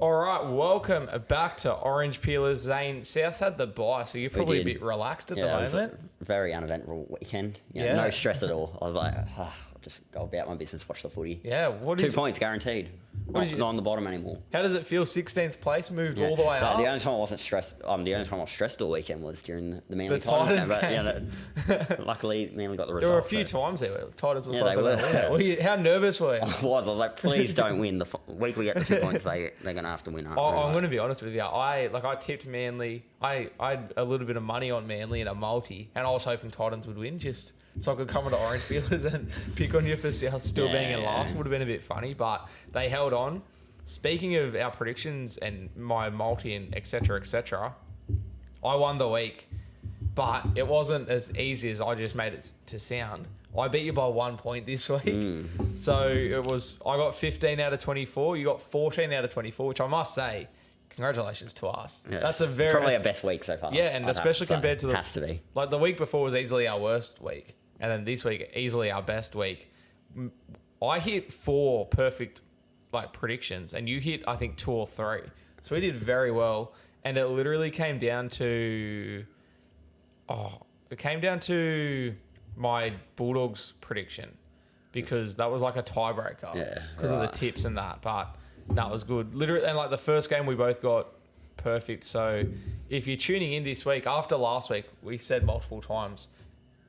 All right, welcome back to Orange Peelers. Zane, South's had the bye, so you're probably a bit relaxed at the moment. It was a very uneventful weekend. No stress at all. I was like, I'll just go about my business, watch the footy. Yeah, 2 points guaranteed. Not on the bottom anymore. How does it feel? 16th place, moved all the way up. The only time I wasn't stressed. The only time I was stressed all weekend was during the Manly Titans game. Luckily, Manly got the result. There were a few times there where Titans looked like they were. How nervous were you? I was like, please don't win. The week we get the 2 points, they're going to have to win. I'm going to be honest with you. I tipped Manly. I had a little bit of money on Manly in a multi, and I was hoping Titans would win just so I could come into Orange Peelers and pick on you for South still being in last. Would have been a bit funny, but they held on. Speaking of our predictions and my multi and et cetera, I won the week, but it wasn't as easy as I just made it to sound. I beat you by 1 point this week. So it was, I got 15 out of 24. You got 14 out of 24, which I must say, congratulations to us. Yeah. That's probably our best week so far. Yeah, and especially compared to has to be. Like the week before was easily our worst week. And then this week, easily our best week. I hit 4 perfect predictions, and you hit I think 2 or 3. So we did very well, and it literally came down to my Bulldogs prediction, because that was like a tiebreaker because of the tips and that. But that was good. Literally, and the first game we both got perfect. So if you're tuning in this week, after last week, we said multiple times,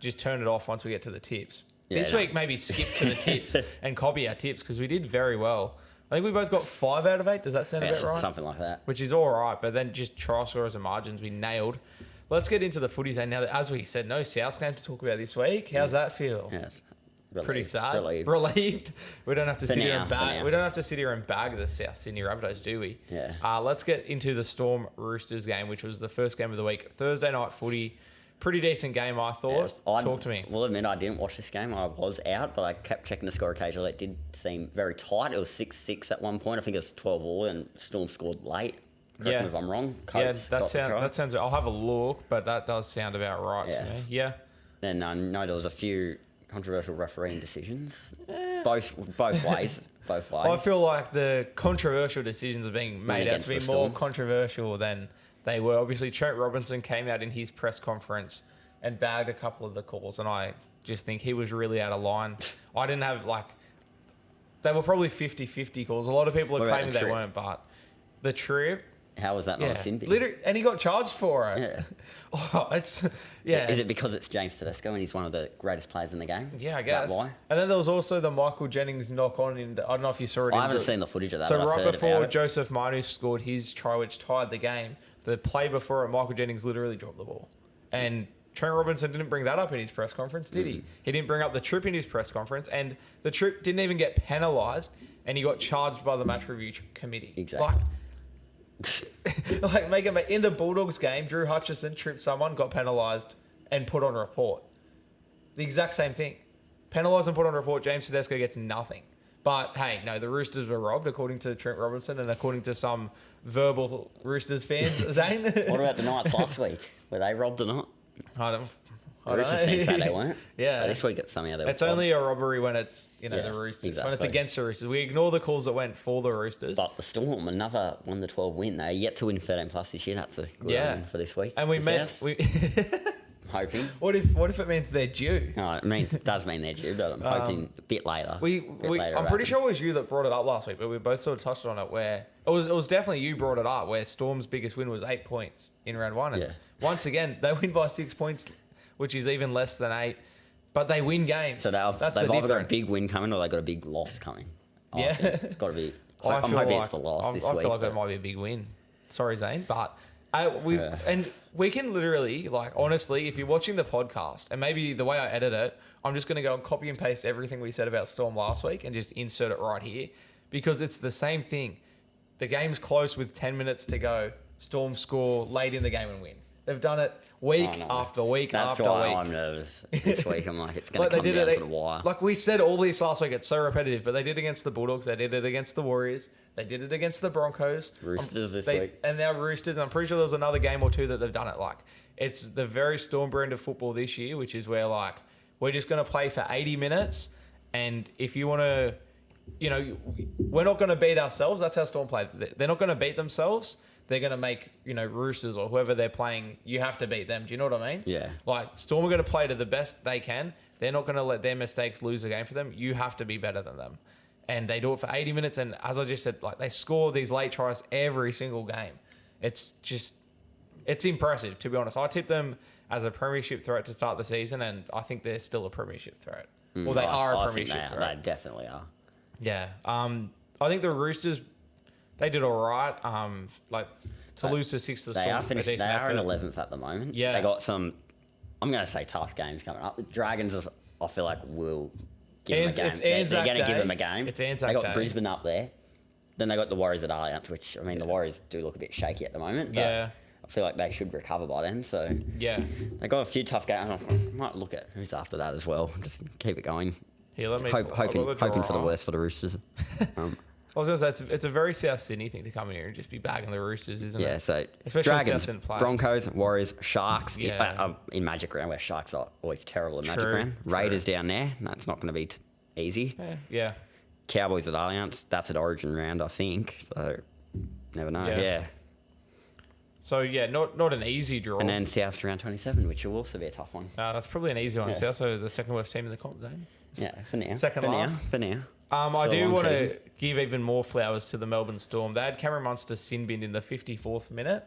just turn it off once we get to the tips. This week, maybe skip to the tips and copy our tips, because we did very well. I think we both got 5 out of 8. Does that sound a bit right? Something like that. Which is all right, but then just try scorers and margins we nailed. Let's get into the footy zone now. As we said, no South game to talk about this week. How's that feel? Yes. Pretty sad. Relieved. We don't have to sit here and bag. We don't have to sit here and bag the South Sydney Rabbitohs, do we? Yeah. Let's get into the Storm Roosters game, which was the first game of the week. Thursday night footy. Pretty decent game, I thought. Talk to me. Well, admit I didn't watch this game. I was out, but I kept checking the score occasionally. It did seem very tight. It was 6-6 at one point. I think it was 12-all, and Storm scored late. Correct me if I'm wrong. That sounds. I'll have a look, but that does sound about right to me. Yeah. Then I know there was a few controversial refereeing decisions, both ways. Both ways. I feel like the controversial decisions are being made out to be more controversial than they were. Obviously, Trent Robinson came out in his press conference and bagged a couple of the calls, and I just think he was really out of line. I didn't have, they were probably 50-50 calls. A lot of people are claiming they weren't, but the trip... How was that not a sin bin? Literally, and he got charged for it. Yeah. Is it because it's James Tedesco and he's one of the greatest players in the game? Yeah, I guess. Is that why? And then there was also the Michael Jennings knock on. I don't know if you saw it. I haven't seen the footage of that. So right before Joseph Mahoney scored his try, which tied the game, the play before it, Michael Jennings literally dropped the ball. And Trent Robinson didn't bring that up in his press conference, did he? He didn't bring up the trip in his press conference, and the trip didn't even get penalised, and he got charged by the match review committee. Exactly. In the Bulldogs game, Drew Hutchison tripped someone, got penalised, and put on a report. The exact same thing. Penalised and put on a report, James Tedesco gets nothing. But, hey, no, the Roosters were robbed, according to Trent Robinson and according to some verbal Roosters fans, Zane. What about the Knights last week? Were they robbed or not? I don't Roosters fans say they weren't. Yeah. But this week it's somehow they were. It's only a robbery when it's, the Roosters. Exactly. When it's against the Roosters. We ignore the calls that went for the Roosters. But the Storm, another 1-12 win. They're yet to win 13 plus this year. That's a good one for this week. And hoping. What if it means they're due? No, it does mean they're due, but I'm hoping a bit later. I'm pretty sure it was you that brought it up last week, but we both sort of touched on it. Where it was definitely you brought it up. Where Storm's biggest win was 8 points in round 1, and once again they win by 6 points, which is even less than 8. But they win games. So they've either got a big win coming or they've got a big loss coming. It's got to be. I'm hoping it's the loss this week. I feel like it might be a big win. Sorry, Zane, but. And we can literally, honestly, if you're watching the podcast, and maybe the way I edit it, I'm just going to go and copy and paste everything we said about Storm last week and just insert it right here, because it's the same thing. The game's close with 10 minutes to go. Storm score late in the game and win. They've done it week after week after week. That's why I'm nervous this week. I'm like, it's going to come down to the wire. Like we said all this last week, it's so repetitive, but they did it against the Bulldogs. They did it against the Warriors. They did it against the Broncos. Roosters this week. And now Roosters. I'm pretty sure there was another game or two that they've done it. It's the very Storm brand of football this year, which is where, we're just going to play for 80 minutes. And if you want to we're not going to beat ourselves. That's how Storm play. They're not going to beat themselves. They're going to make, Roosters or whoever they're playing, you have to beat them. Do you know what I mean? Yeah. Like, Storm are going to play to the best they can. They're not going to let their mistakes lose the game for them. You have to be better than them. And they do it for 80 minutes. And as I just said, like, they score these late tries every single game. It's impressive, to be honest. I tipped them as a premiership threat to start the season, and I think they're still a premiership threat. Well, they are a premiership threat. They definitely are. Yeah. I think the Roosters, they did all right. Lose to 6 to They are finished. They are in 11th at the moment. Yeah. They got some, I'm going to say, tough games coming up. The Dragons, I feel like, will give them a game. They're going to give them a game. It's Anzac They got Day. Brisbane up there. Then they got the Warriors at Allianz, which, the Warriors do look a bit shaky at the moment. But Yeah. I feel like they should recover by then. So Yeah. they got a few tough games. I might look at who's after that as well. Just keep it going. Here, let me Hoping for the worst for the Roosters. I was going to say, it's a very South Sydney thing to come here and just be bagging the Roosters, isn't it? Yeah, so Especially Dragons, South Sydney play. Broncos, Warriors, Sharks. Yeah. In Magic Round, where Sharks are always terrible in Magic True, Round. Raiders down there. That's not going to be easy. Yeah. Cowboys at Allianz. That's at Origin Round, I think. So, never know. Yeah. So, yeah, not an easy draw. And then South to round 27, which will also be a tough one. That's probably an easy one. Yeah. South are the second worst team in the comp zone. Yeah, for now. Second last. For now. I do want to season. give even more flowers to the Melbourne Storm. They had Cameron Munster sin binned in the 54th minute.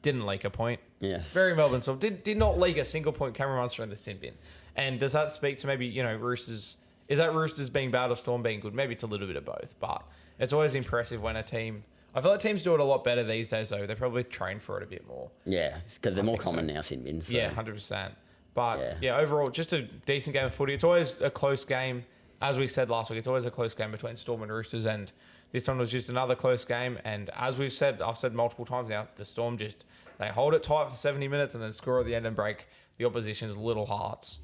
Didn't leak a point. Yeah. Very Melbourne Storm. Did not leak a single point, Cameron Munster in the sin bin. And does that speak to maybe, Roosters? Is that Roosters being bad or Storm being good? Maybe it's a little bit of both. But it's always impressive when a team... I feel like teams do it a lot better these days, though. They probably train for it a bit more. Yeah, because they're more common now, sin bins. So. Yeah, 100%. But, Yeah. overall, just a decent game of footy. It's always a close game. As we said last week, it's always a close game between Storm and Roosters, and this one was just another close game. And as I've said multiple times now, the Storm they hold it tight for 70 minutes and then score at the end and break the opposition's little hearts.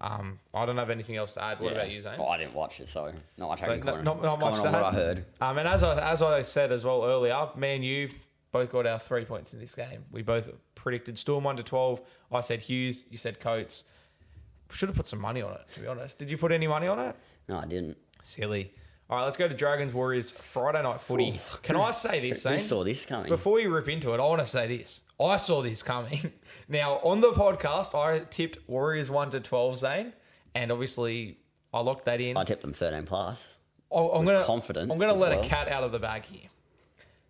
I don't have anything else to add. What about you, Zane? Oh, I didn't watch it, so not much I can comment. Not Just much comment to on what I add. heard. And as I said as well earlier, me and you both got our 3 points in this game. We both predicted Storm 1-12. I said Hughes. You said Coates. Should have put some money on it, to be honest. Did you put any money on it? No, I didn't. Silly. All right, let's go to Dragons Warriors Friday night footy. Can I say this, Zane? Who saw this coming? Before you rip into it, I want to say this. I saw this coming. Now, on the podcast, I tipped Warriors 1-12, Zane, and obviously I locked that in. I tipped them 13 plus. I'm going confidence to as let well. a cat out of the bag here.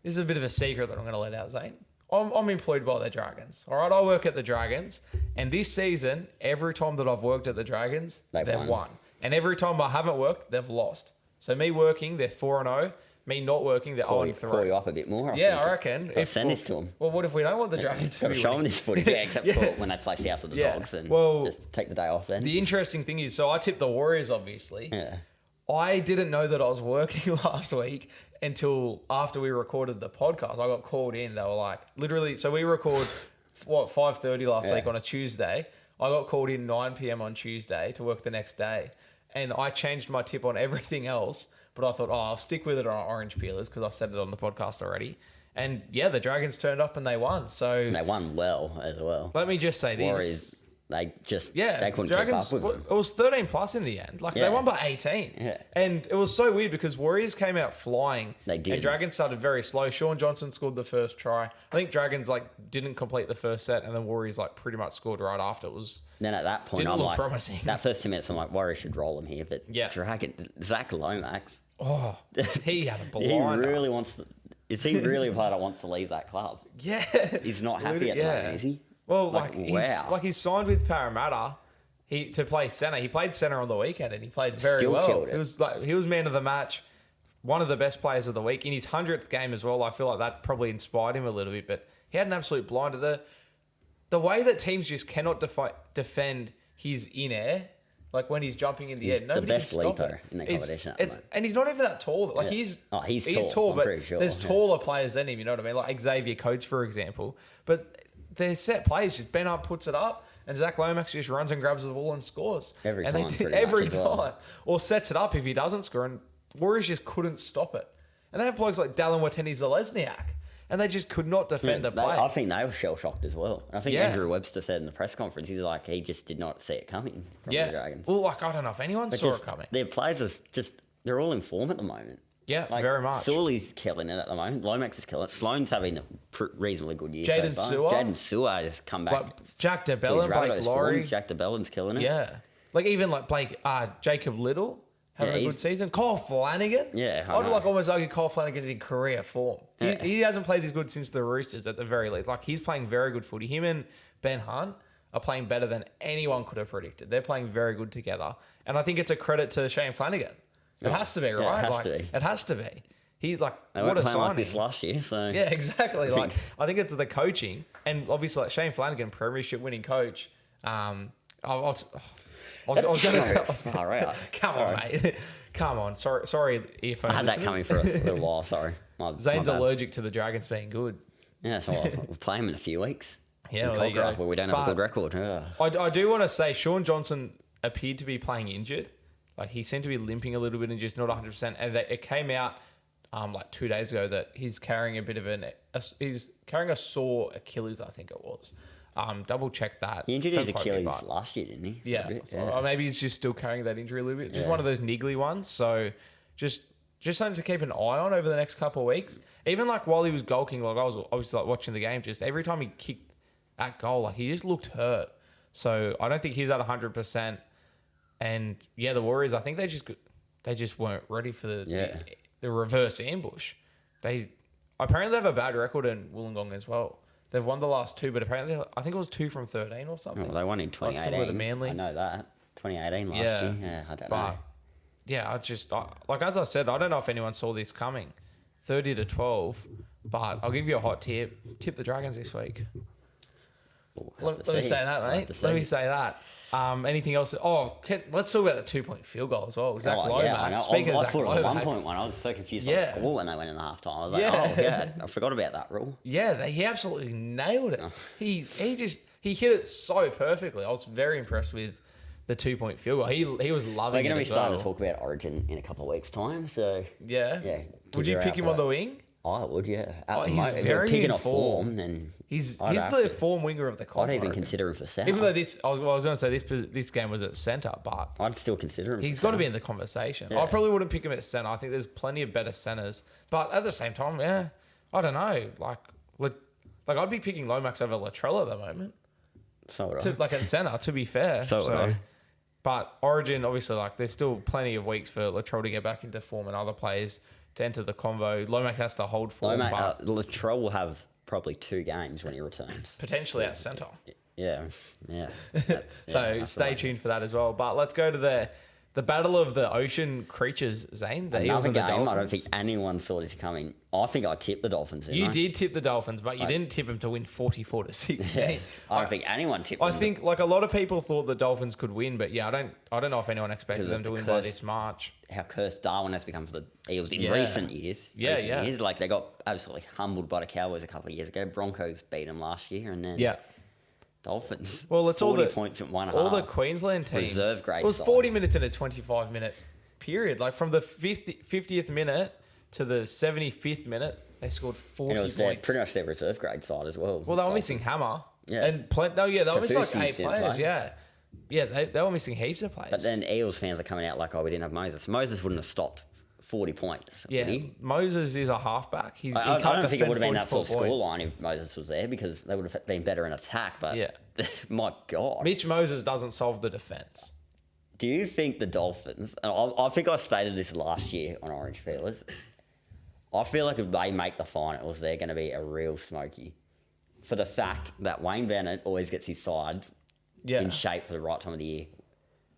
This is a bit of a secret that I'm going to let out, Zane. I'm employed by the Dragons. All right, I work at the Dragons, and this season, every time that I've worked at the Dragons, they've won. And every time I haven't worked, they've lost. So me working, they're 4-0. Me not working, they're 0-3. Call you up a bit more. I reckon. Send this to them. Well, what if we don't want the Dragons to be Show them winning? this footage, except for when they play South with the Dogs, and just take the day off then. The interesting thing is, so I tipped the Warriors, obviously. Yeah. I didn't know that I was working last week until after we recorded the podcast. I got called in. They were like, literally, so we record, 5:30 last week on a Tuesday. I got called in 9 p.m. on Tuesday to work the next day. And I changed my tip on everything else. But I thought, I'll stick with it on Orange Peelers because I said it on the podcast already. And yeah, the Dragons turned up and they won. So And they won well as well. let me just say this. Warriors, they couldn't Dragons, keep up with them. it was 13 plus in the end. Like they won by 18. Yeah. And it was so weird because Warriors came out flying. They did. And Dragons started very slow. Sean Johnson scored the first try. I think Dragons didn't complete the first set and then Warriors pretty much scored right after. It was Then at that point, didn't I'm look like, promising. that first 2 minutes, I'm like, Warriors should roll them here. But Zach Lomax, he had a he blinder. really wants to. Is he really a player that wants to leave that club? Yeah. He's not happy at the moment, is he? Well, wow. he's signed with Parramatta. To play centre. He played centre on the weekend and he played very Still well. killed it. He was man of the match, one of the best players of the week. In his 100th game as well, I feel like that probably inspired him a little bit, but he had an absolute blinder. The way that teams just cannot defend his in-air, like when he's jumping in the air, nobody the best can stop leaper it. in the competition at the moment. And he's not even that tall. Like he's he's tall, I'm but pretty sure. there's taller players than him, you know what I mean? Like Xavier Coates, for example. But they're set plays. Just Ben up puts it up, and Zach Lomax just runs and grabs the ball and scores. Every and time, they did pretty every much time. as well. Or sets it up if he doesn't score, and Warriors just couldn't stop it. And they have blokes like Dallin Watene-Zelezniak, and they just could not defend the play. I think they were shell-shocked as well. And I think Yeah. Andrew Webster said in the press conference, he's like, he just did not see it coming from the Dragons. Well, I don't know if anyone saw it coming. Their players are just they're all in form at the moment. Yeah, very much. Sully's killing it at the moment. Lomax is killing it. Sloane's having a reasonably good year Jaden so far. Sewer. Jaden Sewer has come back. Like Jack DeBellin, Blake Laurie. Jack DeBellin's killing it. Yeah. Like even like Jacob Little having a good season. Kyle Flanagan. Yeah, I'd like almost argue Kyle Flanagan's in career form. Yeah. He hasn't played this good since the Roosters at the very least. Like he's playing very good footy. Him and Ben Hunt are playing better than anyone could have predicted. They're playing very good together. And I think it's a credit to Shane Flanagan. It has to be, right? Yeah, it has to be. It has to be. He's like, they what weren't a playing signing. like this last year, so... Yeah, exactly. I think it's the coaching. And obviously, like Shane Flanagan, premiership winning coach. I was going to say... Come on, mate. Come on. Sorry, earphones. I had that coming for a little while, sorry. Zane's allergic to the Dragons being good. Yeah, so we'll play him in a few weeks. Yeah, well, there you go. Where we don't have a good record. I do want to say Sean Johnson appeared to be playing injured. Like he seemed to be limping a little bit and just not 100%. And it came out like 2 days ago that he's carrying a bit of he's carrying a sore Achilles, I think it was. Double check that. He injured his Achilles last year, didn't he? Yeah. Or maybe he's just still carrying that injury a little bit. Just one of those niggly ones. So just something to keep an eye on over the next couple of weeks. Even like while he was golking, like I was obviously like watching the game, just every time he kicked that goal, like he just looked hurt. So I don't think he's at 100%. And yeah, the Warriors, I think they just weren't ready for the reverse ambush. They apparently have a bad record in Wollongong as well. They've won the last two, but apparently I think it was 2 from 13 or something. Well, they won in 2018. Like Manly. I know that. 2018 last year. Yeah, I don't know. Yeah, like as I said, I don't know if anyone saw this coming. 30-12, but I'll give you a hot tip. Tip the Dragons this week. Let me say that, mate. Let me say that. Anything else? Let's talk about the 2-point field goal as well. Zach Lomax. Yeah, I know. Speaking I of Zach thought it was Lomax, 1.1. I was so confused by the score when they went in the halftime. I was like, I forgot about that rule. Yeah, he absolutely nailed it. He hit it so perfectly. I was very impressed with the 2-point field goal. He was loving it. We're going to be as starting well. to talk about Origin in a couple of weeks' time. So yeah. Would you pick him on the wing? I would, yeah. He's very picking in a form. Then he's the form winger of the comp. I'd even consider him for centre. Even though I was going to say this game was at centre, but I'd still consider him. He's got to be in the conversation. Yeah. I probably wouldn't pick him at centre. I think there's plenty of better centres, but at the same time, yeah, I don't know. Like I'd be picking Lomax over Latrell at the moment. So would I. Like at centre, to be fair. So would I. But Origin, obviously, like there's still plenty of weeks for Latrell to get back into form and other players to enter the convo. Lomax has to hold form. Latrell will have probably 2 games when he returns. Potentially at centre. Yeah. So stay tuned for that as well. But let's go to the battle of the ocean creatures, Zane. The Eels and the Dolphins. I don't think anyone saw this coming. I think I tipped the Dolphins. You did tip the Dolphins, but you didn't tip them to win 44-16. Yes. I don't think anyone tipped them. I think like a lot of people thought the Dolphins could win, but yeah, I don't know if anyone expected them to win by this March. How cursed Darwin has become for the Eels in recent years. Years. Like they got absolutely humbled by the Cowboys a couple of years ago. Broncos beat them last year, and then Dolphins. Well, it's 40 all points at 1.5. All the Queensland teams. Reserve grade. It was 40 minutes in a 25-minute period. Like from the 50th minute to the 75th minute, they scored 40 points. Pretty much their reserve grade side as well. Well, they were missing Hammer. Yeah. And they were missing like 8 players. Yeah, they were missing heaps of players. But then Eels fans are coming out like, we didn't have Moses. Moses wouldn't have stopped 40 points. Yeah, Moses is a halfback. I don't think it would have been that sort of scoreline if Moses was there because they would have been better in attack. But my God. Mitch Moses doesn't solve the defence. Do you think the Dolphins, and I think I stated this last year on Orange Feelers, I feel like if they make the finals, they're going to be a real smoky. For the fact that Wayne Bennett always gets his side in shape for the right time of the year.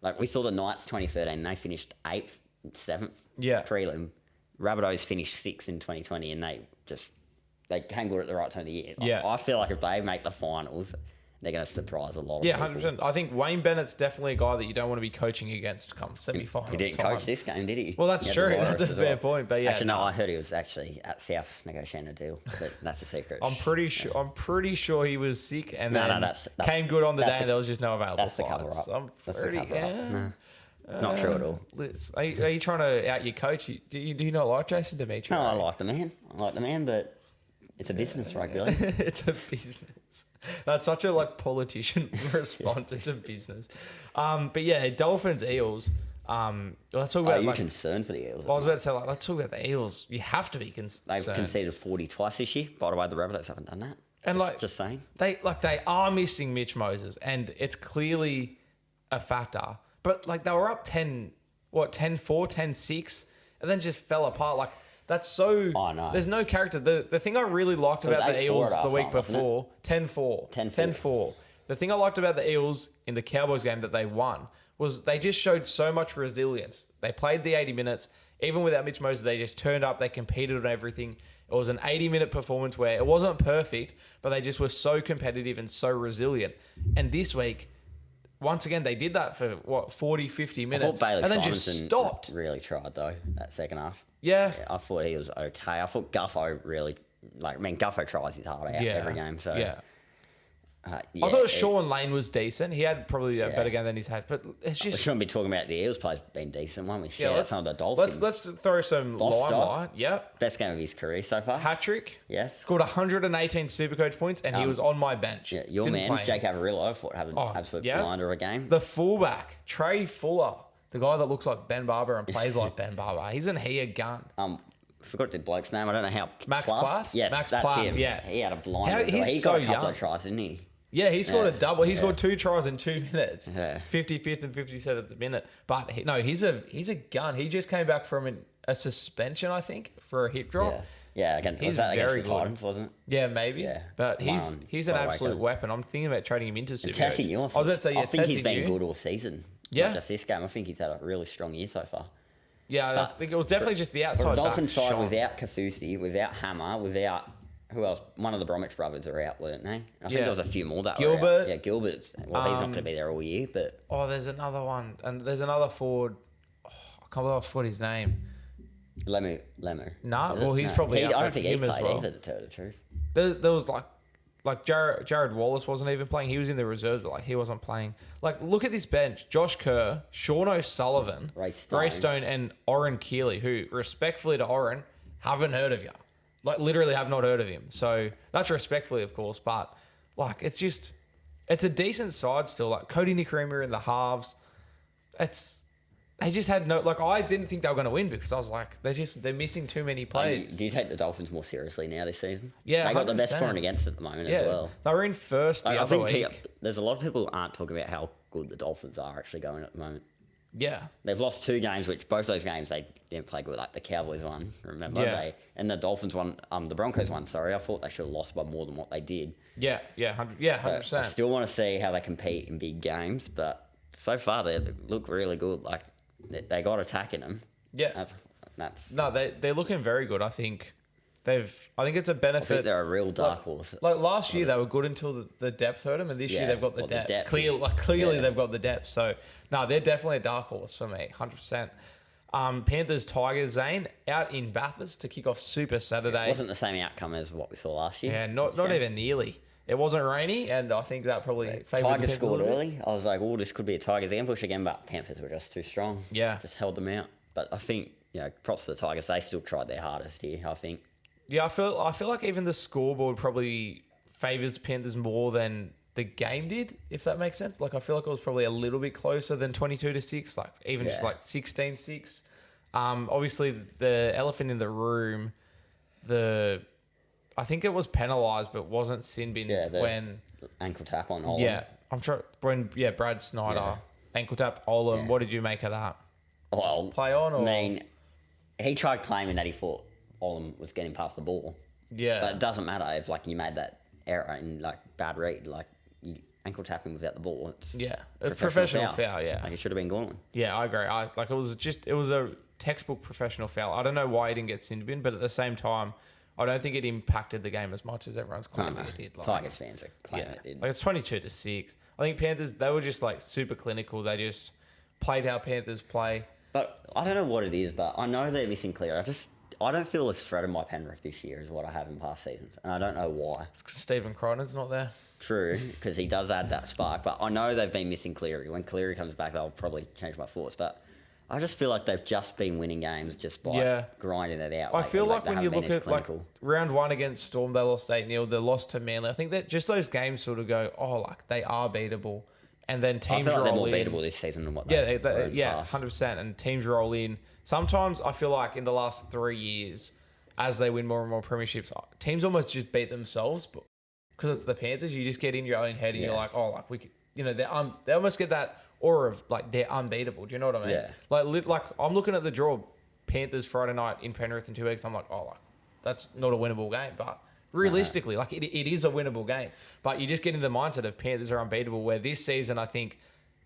Like we saw the Knights 2013, and they finished 8th, 7th prelim. Rabbitohs finished 6th in 2020, and they came good at the right time of the year. I feel like if they make the finals, they're going to surprise a lot of people. 100%. I think Wayne Bennett's definitely a guy that you don't want to be coaching against come semi-finals. He didn't coach this game, did he? Well, that's true. That's a fair point. But actually, no, I heard he was actually at South negotiating a deal, but that's a secret. I'm pretty sure he was sick and then came good on the day and there was just no available fights. That's the cover-up. That's the cover-up. Not true at all. Are you trying to out your coach? Do you not like Jason Demetri? No, I like the man, but it's a business, rugby league. It's a business. That's such a politician response. It's a business. But yeah, Dolphins, Eels. Let's talk Are about you like. concerned for the Eels? I was about to say like, let's talk about the Eels. You have to be concerned. They've conceded 40 twice this year. By the way, the Rabbitohs haven't done that. And just saying. They are missing Mitch Moses, and it's clearly a factor. But like they were up 10-4, 10-6, and then just fell apart. Like that's so. Oh, no. There's no character. The thing I really liked about the 8-4 Eels at the week halftime, wasn't it? before, 10-4, 10-4. The thing I liked about the Eels in the Cowboys game that they won was they just showed so much resilience. They played the 80 minutes. Even without Mitch Moses, they just turned up. They competed on everything. It was an 80-minute performance where it wasn't perfect, but they just were so competitive and so resilient. And this week, once again, they did that for, 40, 50 minutes. I thought Bailey and then Simonson just stopped. really tried, though, that second half. Yeah. I thought he was okay. I thought Guffo really... Guffo tries his heart out every game, so... Yeah. I thought Sean Lane was decent. He had probably a better game than he's had, but it's We just... shouldn't be talking about the Eels players being decent, won't we? Some of the Dolphins. Let's throw some Bostock. limelight. Yep. Best game of his career so far. Hat-trick. Yes. Scored 118 Supercoach points, and he was on my bench. Yeah, your Didn't man, play him. Jake Averillo, I thought had an absolute blinder of a game. The fullback, Trey Fuller, the guy that looks like Ben Barber and plays like Ben Barber. Isn't he a gun? Forgot the bloke's name. I don't know how. Max Plath? Yes, Max that's Plath, him. yeah. He had a blinder. He's He so got a couple young. of tries, didn't he? Yeah, he scored a double. He scored 2 tries in 2 minutes. Yeah. 55th and 57th minute. But he's a gun. He just came back from a suspension, I think, for a hip drop. Yeah. Again, He's was that against very the good. Titans, wasn't it? Yeah, maybe. Yeah. But he's an absolute weapon. I'm thinking about trading him into Super. Tessie New. I was about to say, I think he's Tessie been New. good all season. Yeah. Not just this game. I think he's had a really strong year so far. Yeah, I think it was definitely just the outside For the back. Dolphin side, Sean. without Kafusi, without Hammer, without... Who else? One of the Bromwich brothers are out, weren't they? I think there was a few more that were Gilbert. out. Yeah, Gilbert's. Well, he's not going to be there all year, but... Oh, there's another one. And there's another forward. Oh, I can't believe I forgot his name. Lemu. Nah, Is well, it? he's No. probably I out don't there think for he him as played well. either, to tell the truth. There was like Jared Wallace wasn't even playing. He was in the reserves, but he wasn't playing. Like, look at this bench: Josh Kerr, Sean O'Sullivan, Ray Stone, and Oren Keeley, who, respectfully to Oren, haven't heard of you. Like, literally have not heard of him. So that's respectfully, of course, but like it's a decent side still. Like Cody Nikorima in the halves. They just had no, like, I didn't think they were going to win because I was like, they're missing too many plays. Do you take the Dolphins more seriously now this season? Yeah, They got the best 100%. for and against at the moment as well. They were in first the I other think week. there's a lot of people who aren't talking about how good the Dolphins are actually going at the moment. Yeah. They've lost 2 games, which both those games they didn't play good. Like the Cowboys won, remember? Yeah. And the Dolphins won, the Broncos won, sorry. I thought they should have lost by more than what they did. Yeah, 100%. I still want to see how they compete in big games, but so far they look really good. Like, they got attacking them. Yeah. That's No, they're looking very good. I think it's a benefit. I think they're a real dark horse. Like last year, they were good until the depth hurt them, and this year they've got the depth. Clearly, they've got the depth. So, no, they're definitely a dark horse for me, 100%. Panthers, Tigers, Zane, out in Bathurst to kick off Super Saturday. It wasn't the same outcome as what we saw last year. Yeah, not even nearly. It wasn't rainy, and I think that probably favoured the Tigers Panthers scored a little early. I was like, oh, this could be a Tigers ambush again, but Panthers were just too strong. Yeah. Just held them out. But I think, props to the Tigers. They still tried their hardest here, I think. Yeah, I feel like even the scoreboard probably favours Panthers more than the game did, if that makes sense. Like, I feel like it was probably a little bit closer than 22-6, like even just like 16-6. Obviously, the elephant in the room, I think it was penalised, but wasn't sin binned when ankle tap on Olam. Yeah, I'm sure when Brad Snyder ankle tap Olam. Yeah. What did you make of that? Well, Play on, or? I mean, he tried claiming that he thought Olam was getting past the ball. Yeah, But it doesn't matter if you made that error in bad read, you ankle tapping without the ball. It's a professional foul. Yeah, it should have been gone. Yeah, I agree. It was a textbook professional foul. I don't know why he didn't get sin bin, but at the same time, I don't think it impacted the game as much as everyone's claiming it did. Tigers fans are claiming it did. Like, it's 22-6. I think Panthers, they were just super clinical. They just played how Panthers play. But I don't know what it is, but I know they're missing Clear. I don't feel as threatened by Penrith this year as what I have in past seasons, and I don't know why. It's 'cause Stephen Cronin's not there. True, because he does add that spark, but I know they've been missing Cleary. When Cleary comes back, they'll probably change my thoughts, but I just feel like they've just been winning games just by grinding it out. I feel like they when you haven't look been at as clinical. round 1 against Storm, they lost 8-0. They lost to Manly. I think that just those games sort of go, they are beatable. and then I teams feel like they're roll more in. beatable this season than what Yeah, they were in the yeah, past. 100%. And teams roll in. Sometimes I feel like in the last 3 years, as they win more and more premierships, teams almost just beat themselves. But because it's the Panthers, you just get in your own head and you're Yeah. like, oh, like we could, they almost get that aura of like they're unbeatable. Do you know what I mean? Yeah. Like I'm looking at the draw, Panthers Friday night in Penrith in 2 weeks. I'm like, oh, like that's not a winnable game, but realistically, like it is a winnable game. But you just get into the mindset of Panthers are unbeatable. Where this season, I think,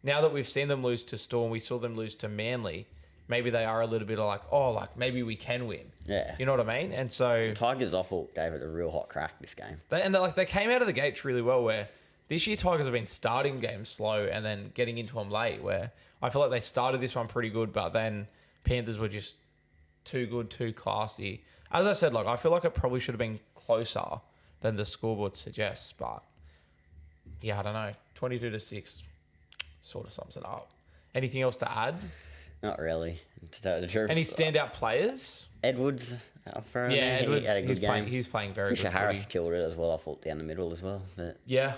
now that we've seen them lose to Storm, we saw them lose to Manly. Maybe they are a little bit of like, oh, like maybe we can win. Yeah. You know what I mean? And so Tigers, I thought, gave it a real hot crack this game. they came out of the gates really well. Where this year Tigers have been starting games slow and then getting into them late. Where I feel like they started this one pretty good, but then Panthers were just too good, too classy. As I said, like I feel like it probably should have been closer than the scoreboard suggests, but yeah, I don't know. 22-6 sort of sums it up. Anything else to add? Not really. To tell you the truth. Any standout players? Edwards, for Yeah, Edwards. he had a good game. He's playing very Fisher good. Harris Footy. killed it as well. I thought down the middle as well. But Yeah.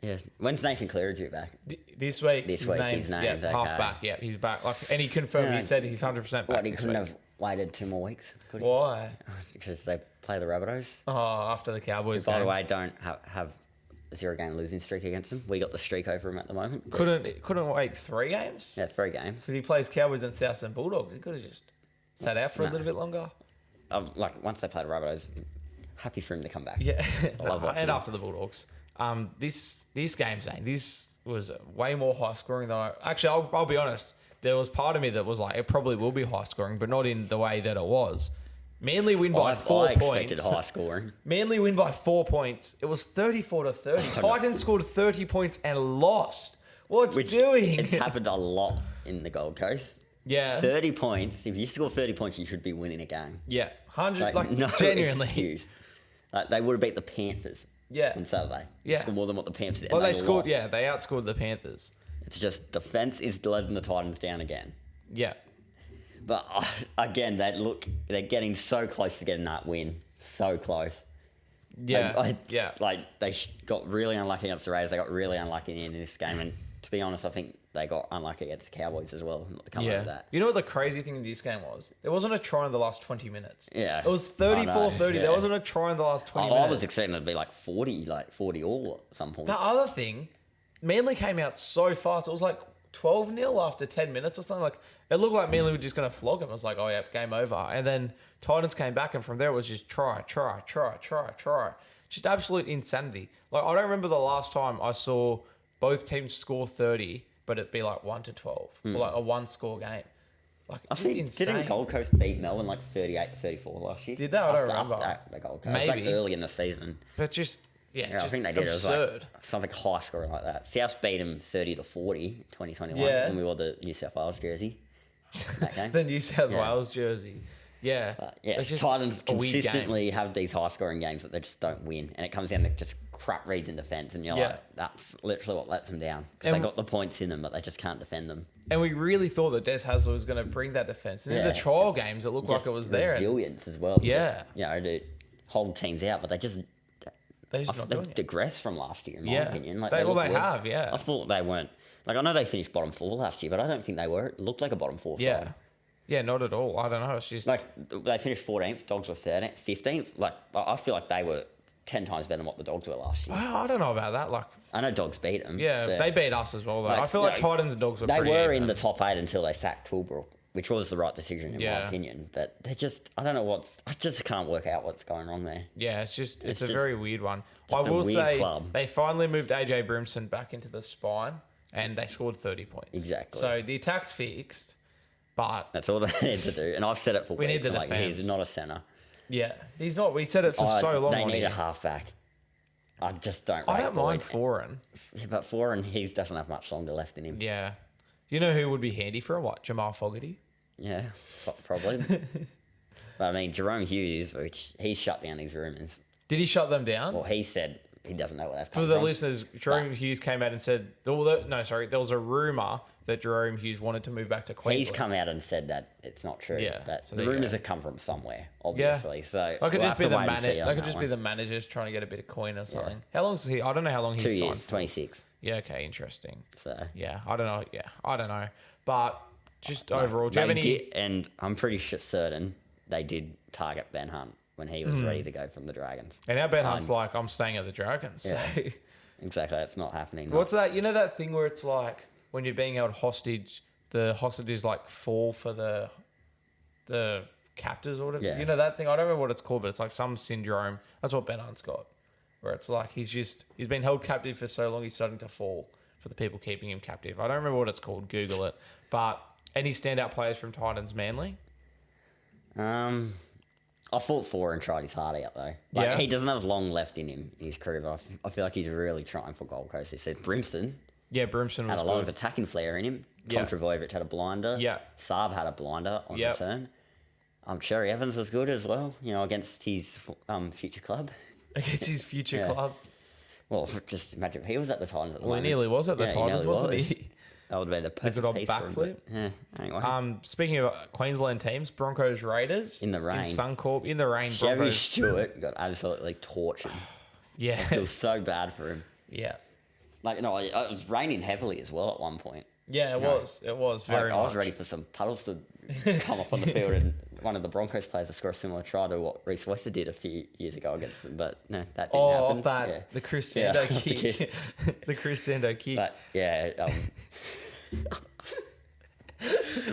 yeah, when's Nathan Cleary due back? This week. This he's week named, he's named, Yeah, okay. half back. Yeah, he's back. Like, and he confirmed. Yeah. He said he's 100% back. What, he this couldn't week. have waited 2 more weeks? Could he? Why? Because they play the Rabbitohs. Oh, after the Cowboys By game. the way, don't have a 0-game losing streak against them. We got the streak over him at the moment. but- Couldn't wait 3 games. Yeah, 3 games. So he plays Cowboys and Southern Bulldogs. He could have just sat out for a No. little bit longer. Like once they play the Rabbitohs, happy for him to come back. Yeah, I love watching and him. after the Bulldogs, this game, Zane, this was way more high scoring than I'll be honest. There was part of me that was like, it probably will be high scoring, but not in the way that it was. Manly win by 4 I expected points. high scoring. Manly win by 4 points. It was 34-30. Titans scored 30 points and lost. What's doing? It's happened a lot in the Gold Coast. Yeah. 30 points. If you score 30 points, you should be winning a game. Yeah, 100. Like no genuinely. excuse. Like, they would have beat the Panthers. Yeah. On Saturday. Yeah. Scored more than what the Panthers did. Well, and they lost. scored. Yeah, they outscored the Panthers. It's just defense is letting the Titans down again. Yeah. But again, they're getting so close to getting that win. So close. Yeah. Yeah. Like they got really unlucky against the Raiders. They got really unlucky in this game. And to be honest, I think they got unlucky against the Cowboys as well. Not to come out of that. You know what the crazy thing in this game was? There wasn't a try in the last 20 minutes. Yeah. It was I know, 34-30. yeah. There wasn't a try in the last 20 I minutes. was expecting it to be like 40 all at some point. The other thing, Manly came out so fast. It was like 12-0 after 10 minutes or something. Like it looked like Manly were just going to flog them. It was like, oh yeah, game over. And then Titans came back, and from there it was just try. Just absolute insanity. Like I don't remember the last time I saw both teams score 30, but it'd be like 1-12 or like a 1-score game. Like I think insane. didn't Gold Coast beat Melbourne like 38-34 last year? Did they? I don't After remember. the Gold Coast. It was like Maybe. early in the season. But just Yeah, just I think they did. absurd. It was like something high scoring like that. South beat them 30-40, 2021. Yeah. And we wore the New South Wales jersey. That game. The New South Yeah. Wales jersey. Yeah. Yeah, It's just Titans a weird game. consistently have these high scoring games that they just don't win. And it comes down to just crap reads in defence. And you're Yeah. like, that's literally what lets them down. Because And- they got the points in them, but they just can't defend them. And we really thought that Des Hasler was going to bring that defence. And in Yeah. the trial games, it looked Just like it was there. And resilience as well. Yeah. Just, to hold teams out, but they just they're just not doing they've it. digressed from last year, in my Yeah. opinion. Like, They look worse. have, yeah. I thought they weren't. Like, I know they finished bottom 4 last year, but I don't think they were. It looked like a bottom 4 Yeah. side. Yeah, not at all. I don't know. It's just... Like, they finished 14th, Dogs were 13th, 15th. Like, I feel like they were 10 times better than what the Dogs were last year. I don't know about that. Like, I know Dogs beat them. yeah, but they beat us as well, though. Like, I feel like no, Titans and Dogs were They pretty were even. in the top 8 until they sacked Toolbrook, which was the right decision, in my Yeah. opinion. But they just, I don't know I just can't work out what's going on there. Yeah, it's a just- very weird one. I just a will weird say club. they finally moved AJ Brimson back into the spine, and they scored 30 points. Exactly. So the attack's fixed, but That's all they need to do. And I've said it for We need weeks. the Like, defense. he's not a centre. yeah, he's not. We said it for so long. They on need here. a halfback. I just don't I rate don't Boyd. mind Foreign. Yeah, but Foreign, he doesn't have much longer left in him. Yeah. You know who would be handy for him? What? Jamal Fogarty? Yeah, probably. But I mean, Jerome Hughes, which he's shut down his rumours. Did he shut them down? Well, he said he doesn't know where they've For come the from. listeners, Jerome Hughes came out and said, there was a rumour that Jerome Hughes wanted to move back to Queensland. He's come out and said that it's not true. Yeah, But so the there you rumours go. have come from somewhere, obviously. So That could we'll just have be to the wait and see manager. on That could that just one. be the managers trying to get a bit of coin or something. How long is he? I don't know how long 2 he's years, signed. 26. Yeah, okay, interesting. So Yeah, I don't know. Yeah, I don't know. But just overall, do you have any... and I'm pretty certain they did target Ben Hunt when he was ready to go from the Dragons. And now Ben Hunt's like, I'm staying at the Dragons. Yeah. So Exactly, that's not happening. what's that? You know that thing where it's like when you're being held hostage, the hostages like fall for the captors or whatever. Yeah. You know that thing? I don't remember what it's called, but it's like some syndrome. That's what Ben Hunt's got. Where it's like he's been held captive for so long he's starting to fall for the people keeping him captive. I don't remember what it's called. Google it. But any standout players from Titans Manly? I fought for and tried his heart out though. Like, Yeah. he doesn't have long left in him in his career, but I feel like he's really trying for Gold Coast. He said Brimson Yeah, Brimson was had a lot good. of attacking flair in him. Yeah. Kontravojevic had a blinder. Yeah. Saab had a blinder on Yep. return. Cherry Evans was good as well, against his future club. Against his future Yeah. club. Well, just imagine if he was at the Titans at the Well, he moment. nearly was at the Yeah, he Titans, nearly wasn't was. he? That would have been the perfect good old piece for him, backflip. but, yeah, anyway. Speaking of Queensland teams, Broncos Raiders In the rain. in Suncorp in the rain. Chevy Broncos, Stewart got absolutely tortured. yeah, It was so bad for him. yeah, It was raining heavily as well at one point. yeah. It was very. I was much. ready for some puddles to come off on the field and one of the Broncos players to score a similar try to what Reece Wester did a few years ago against them, but no, that didn't happen. Off that Yeah. the Chris Yeah, Sando off the kick, kiss. the Chris Sando kick. But yeah,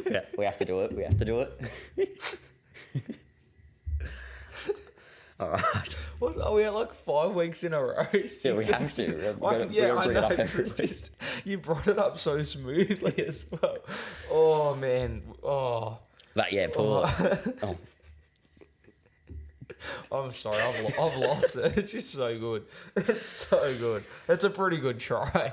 yeah, we have to do it. We have to do it. All right. What are we at like 5 weeks in a row? Yeah, we have to. We've I gotta know. bring it up every it's week. just- you brought it up so smoothly as well. Oh man. Oh, But yeah, poor. Oh, I'm sorry. I've lost it. It's just so good. It's so good. It's a pretty good try.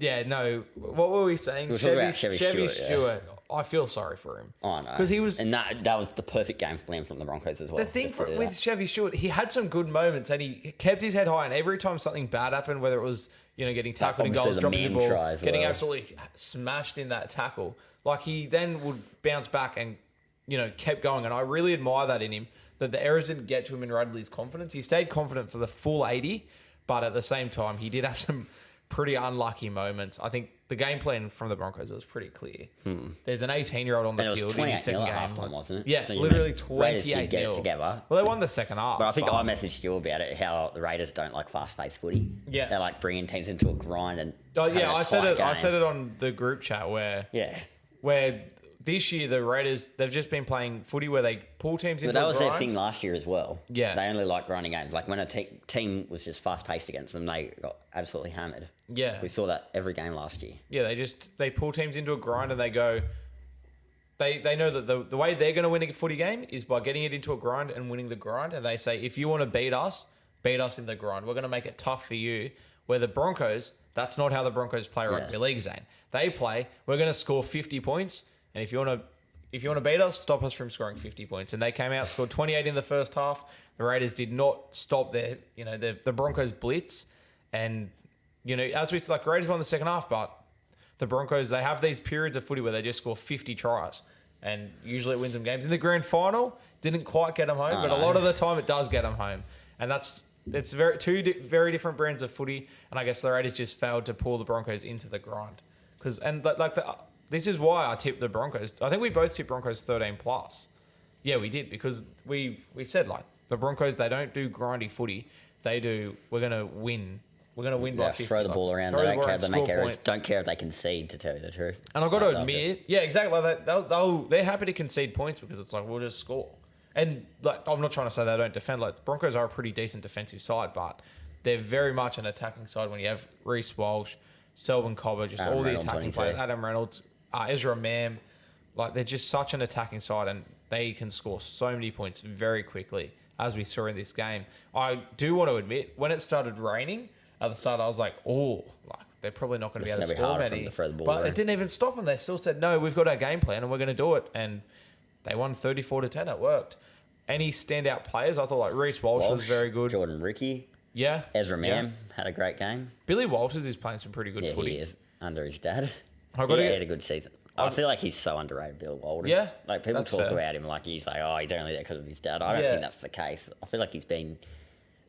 Yeah. No. What were we saying? We're talking about Chevy Stewart, yeah. Stewart. I feel sorry for him. I know. Because he was. and that was the perfect game plan from the Broncos as well. The thing just to do with that. Chevy Stewart, he had some good moments and he kept his head high. And every time something bad happened, whether it was getting tackled in obviously goals, the dropping the man ball, try as getting well. absolutely smashed in that tackle, like he then would bounce back and kept going. And I really admire that in him. That the errors didn't get to him and rattled his confidence. He stayed confident for the full 80, but at the same time, he did have some pretty unlucky moments. I think the game plan from the Broncos was pretty clear. There's an 18-year-old on the And it field was in his 28 second nil game. at halftime, wasn't it? Yeah, So you literally mean Raiders did 28 get it nil. together. Well, they won the second half. But I think I messaged you about it, how the Raiders don't like fast-paced footy. Yeah. They're like bringing teams into a grind and. Oh, having yeah, a I said tight it. I game. said it on the group chat Yeah. where this year the Raiders they've just been playing footy where they pull teams into But that a was grind. their thing last year as well. Yeah. They only like grinding games. Like when a team was just fast-paced against them, they got absolutely hammered. Yeah, We saw that every game last year. yeah. They pull teams into a grind and they go. They know that the way they're going to win a footy game is by getting it into a grind and winning the grind. And they say, if you want to beat us in the grind. We're going to make it tough for you. Where the Broncos, that's not how the Broncos play rugby league, Zane. They play, we're going to score 50 points. And if you want to beat us, stop us from scoring 50 points. And they came out, scored 28 in the first half. The Raiders did not stop the Broncos blitz. And, as we like, Raiders won the second half, but the Broncos, they have these periods of footy where they just score 50 tries. And usually it wins them games. In the grand final, didn't quite get them home, but a lot of the time it does get them home. And it's two very different brands of footy. And I guess the Raiders just failed to pull the Broncos into the grind. This is why I tipped the Broncos. I think we both tipped Broncos 13 plus. Yeah, we did because we said the Broncos, they don't do grindy footy. They do. We're gonna win. We're gonna win by 50. Throw the ball around. They don't care if they make errors. Don't care if they concede, to tell you the truth. And I've got to admit, yeah, exactly. They're happy to concede points because it's like we'll just score. And I'm not trying to say they don't defend. Broncos are a pretty decent defensive side, but they're very much an attacking side when you have Reece Walsh, Selvin Cobber, just Adam all the Reynolds, attacking players. Adam Reynolds, Ezra Mam. They're just such an attacking side and they can score so many points very quickly, as we saw in this game. I do want to admit, when it started raining at the start, I was like, they're probably not going to be able to score many. But it didn't even stop them. They still said, no, we've got our game plan and we're going to do it. And they won 34-10. It worked. Any standout players? I thought Reece Walsh was very good. Jordan Ricky. Yeah. Ezra Mam had a great game. Billy Walters is playing some pretty good footy. He is, under his dad. He had a good season. I feel like he's so underrated, Bill Walters. Yeah, people talk about him like he's only there because of his dad. I don't think that's the case. I feel like he's been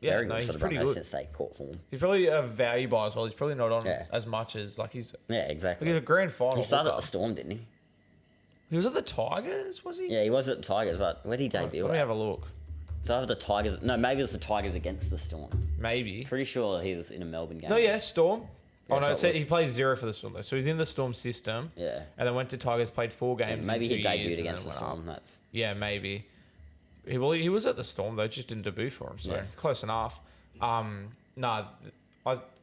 Yeah, Very no, good he's for the pretty Broncos good. since they caught form. He's probably a value buy as well. He's probably not on Yeah. as much as like he's. Yeah, exactly. He's a grand final. He started at hooker. the Storm, didn't he? He was at the Tigers, was he? Yeah, he was at the Tigers, but where did he debut? Let me at? have a look. So either the Tigers. No, maybe it was the Tigers against the Storm. Maybe. Pretty sure he was in a Melbourne game. No, yeah, Storm. Yeah, Oh no, so it said it was- he played 0 for the Storm though, so he's in the Storm system. Yeah. And then went to Tigers, played 4 games. Maybe in 2 he years, debuted and against the then went Storm. up. That's Yeah, maybe. He was at the Storm though, just didn't debut for him, so Yeah. close enough.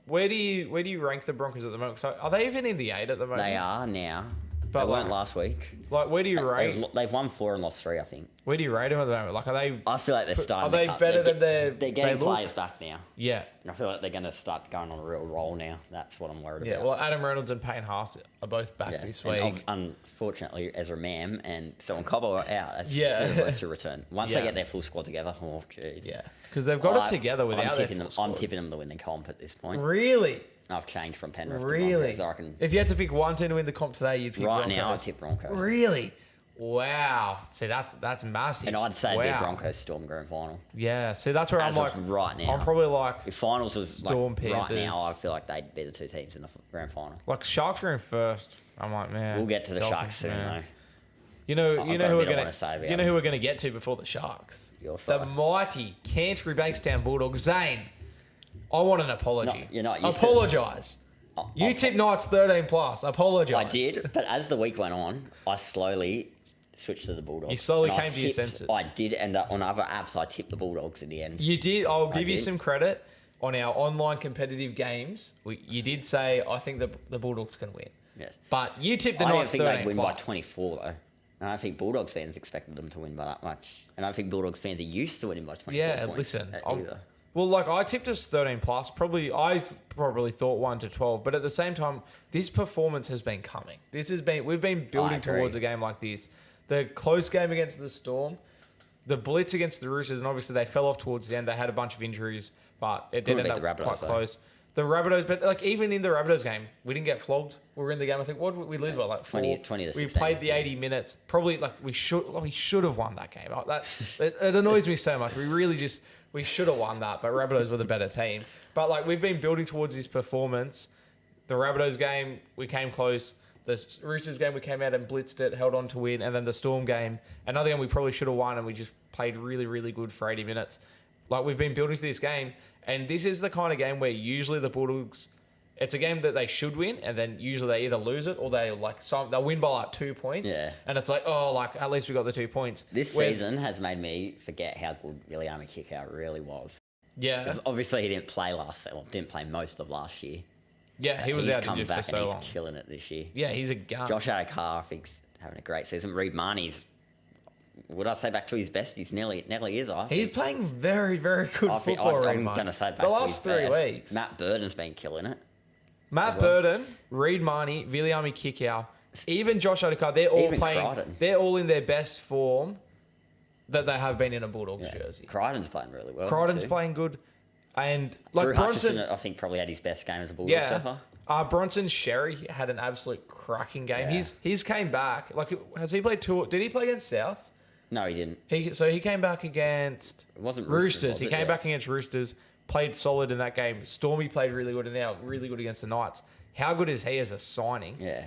Where do you rank the Broncos at the moment? So are they even in the 8 at the moment? they are now. But They weren't like- last week. Like, where do you rate? They've won 4 and lost 3, I think. Where do you rate them at the moment? Like, are they? I feel like they're starting. Are they to cut. better They're than They're they getting look? players back now, Yeah. and I feel like they're going to start going on a real roll now. That's what I'm worried Yeah. about. Well, Adam Reynolds and Payne Haas are both back Yeah, this and week. unfortunately, Ezra Mam and Selwyn Cobbo are out as Yeah. soon as those two return. Once Yeah. they get their full squad together, oh jeez. Yeah, because they've got it together without their full squad. I'm tipping them to win the comp at this point. Really? I've changed from Penrith to Really? Broncos. I reckon If you had to pick one team to win the comp today, you'd pick right Broncos. now I tip Broncos. Really? Wow. See, that's massive. And I'd say it'd be wow. Broncos Storm grand final. Yeah. See, that's where As I'm of like, right now. I'm probably like, If finals was Storm, like right Panthers. now, I feel like they'd be the 2 teams in the grand final. like Sharks are in first. I'm like, man. We'll get to the Dolphins, Sharks soon, man. though. You know I've who got a we're bit I gonna wanna say about you know who them. we're gonna get to before the Sharks. Your The side. mighty Canterbury Bankstown Bulldogs. Zane, I want an apology. No, you're not used to- Apologise. You tipped Knights 13 plus. Apologise. I did, but as the week went on, I slowly switched to the Bulldogs. You slowly And I came to your tipped- senses. I did end up on other apps. I tipped the Bulldogs in the end. You did. I'll I give you did. some credit on our online competitive games. You did say I think the Bulldogs can win, Yes, but you tipped the I didn't Knights think 13 they'd win plus. by 24 though. And I don't think Bulldogs fans expected them to win by that much. And I don't think Bulldogs fans are used to winning by 24 Yeah, points. listen. Either. Well, like I tipped us 13 plus. Probably thought 1 to 12, but at the same time, this performance has been coming. We've been building agree. towards a game like this. The close game against the Storm, the blitz against the Roosters, and obviously they fell off towards the end. They had a bunch of injuries, but it did Couldn't end beat up the quite Rabbitohs, though. close. The Rabbitohs, but like even in the Rabbitohs game, we didn't get flogged. We were in the game. I think what did we lose by like 20 4? to We 16. played the 80 minutes. Probably like we should have won that game. Like, it annoys me so much. We should have won that, but Rabbitohs were the better team. But like we've been building towards this performance. The Rabbitohs game, we came close. The Roosters game, we came out and blitzed it, held on to win. And then the Storm game, another game we probably should have won, and we just played really, really good for 80 minutes. Like we've been building to this game, and this is the kind of game where usually the Bulldogs, it's a game that they should win, and then usually they either lose it or they'll win by like 2 points. Yeah. And it's like, oh, like at least we got the 2 points. This Where- season has made me forget how good Viliame Kikau really was. Yeah. 'Cause obviously he didn't play didn't play most of last year. Yeah, he was He's out come injured for back so and long. he's killing it this year. Yeah, he's a gun. Josh Adokar, I think, having a great season. Reid Marnie's, would I say back to his best? He's nearly is, I think. He's playing very, very good I think football right I'm now. going to say back the to last his 3 best. weeks. Matt Burden's been killing it. Matt as well. Burden, Reid Marnie, Viliame Kikau, even Josh Adokar, they're all Even playing. Crichton. They're all in their best form that they have been in a Bulldogs Yeah. jersey. Crichton's playing really well. Crichton's too. playing good, and like Drew Bronson. Hutchison, I think, probably had his best game as a Bulldog so Yeah, far. Bronson Sherry had an absolute cracking game. Yeah. He's came back. Like, has he played 2? Did he play against South? No, he didn't. He came back against It wasn't Roosters. was He it? came Yeah. back against Roosters, played solid in that game. Stormy played really good, and now really good against the Knights. How good is he as a signing? Yeah.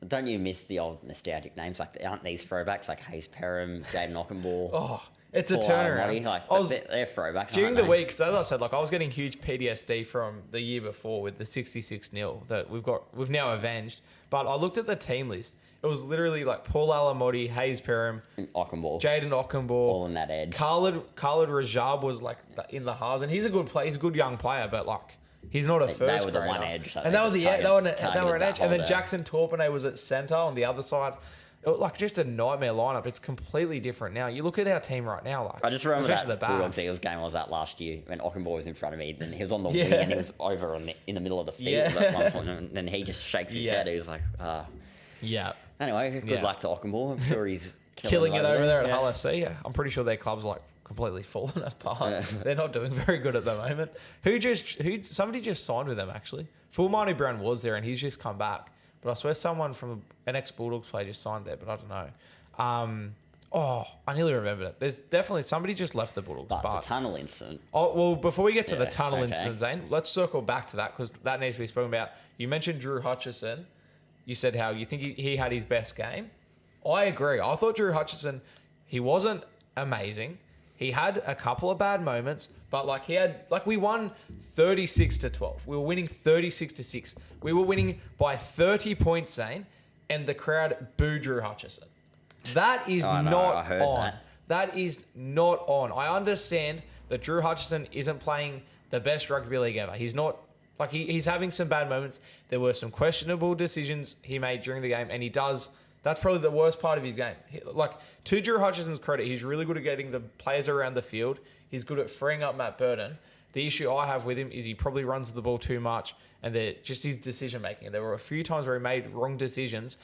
Don't you miss the old nostalgic names? Like, aren't these throwbacks like Hayes Perham, Jaden Ockenball? Oh, it's a Paul turnaround. Alamotti? Like, I was, they're throwbacks. during aren't the they? week, so as I said, like I was getting huge PTSD from the year before with the 66-0 that we've now avenged. But I looked at the team list. It was literally like Paul Alamotti, Hayes Perham, And Ockenball. Jaden Ockenball, all in that edge. Khalid Rajab was like in the halves, and he's a good player. He's a good young player, but like he's not a first They were the grader. one edge, so and they that was just the they were an targeted edge. that And then whole day. Jackson Torpenay was at centre on the other side. It was like just a nightmare lineup. It's completely different now. You look at our team right now, like I just remember especially that Bulldogs Eels game I was at last year when Ockenball was in front of me. Then he was on the Yeah. wing and he was over in the middle of the field Yeah. at one point. And then he just shakes his Yeah. head. He was like, Yeah. Anyway, good Yeah. luck to Ockenball. I'm sure he's Killing it over there at Yeah. Hull FC. Yeah. I'm pretty sure their club's like completely fallen apart. Yeah. They're not doing very good at the moment. Somebody just signed with them actually. Fulmani Brown was there and he's just come back. But I swear someone from an ex-Bulldogs player just signed there, but I don't know. Oh, I nearly remembered it. There's definitely somebody just left the Bulldogs. But the tunnel incident. Oh, well, before we get to the Yeah, tunnel okay. incident, Zane, let's circle back to that because that needs to be spoken about. You mentioned Drew Hutchison. You said how you think he had his best game. I agree. I thought Drew Hutchison, he wasn't amazing. He had a couple of bad moments, but we won 36-12. We were winning 36-6. We were winning by 30 points, Zane, and the crowd booed Drew Hutchison. That is not on. That is not on. I understand that Drew Hutchison isn't playing the best rugby league ever. He's not he's having some bad moments. There were some questionable decisions he made during the game, and he does. That's probably the worst part of his game. To Drew Hutchison's credit, he's really good at getting the players around the field. He's good at freeing up Matt Burton. The issue I have with him is he probably runs the ball too much, and just his decision making. There were a few times where he made wrong decisions.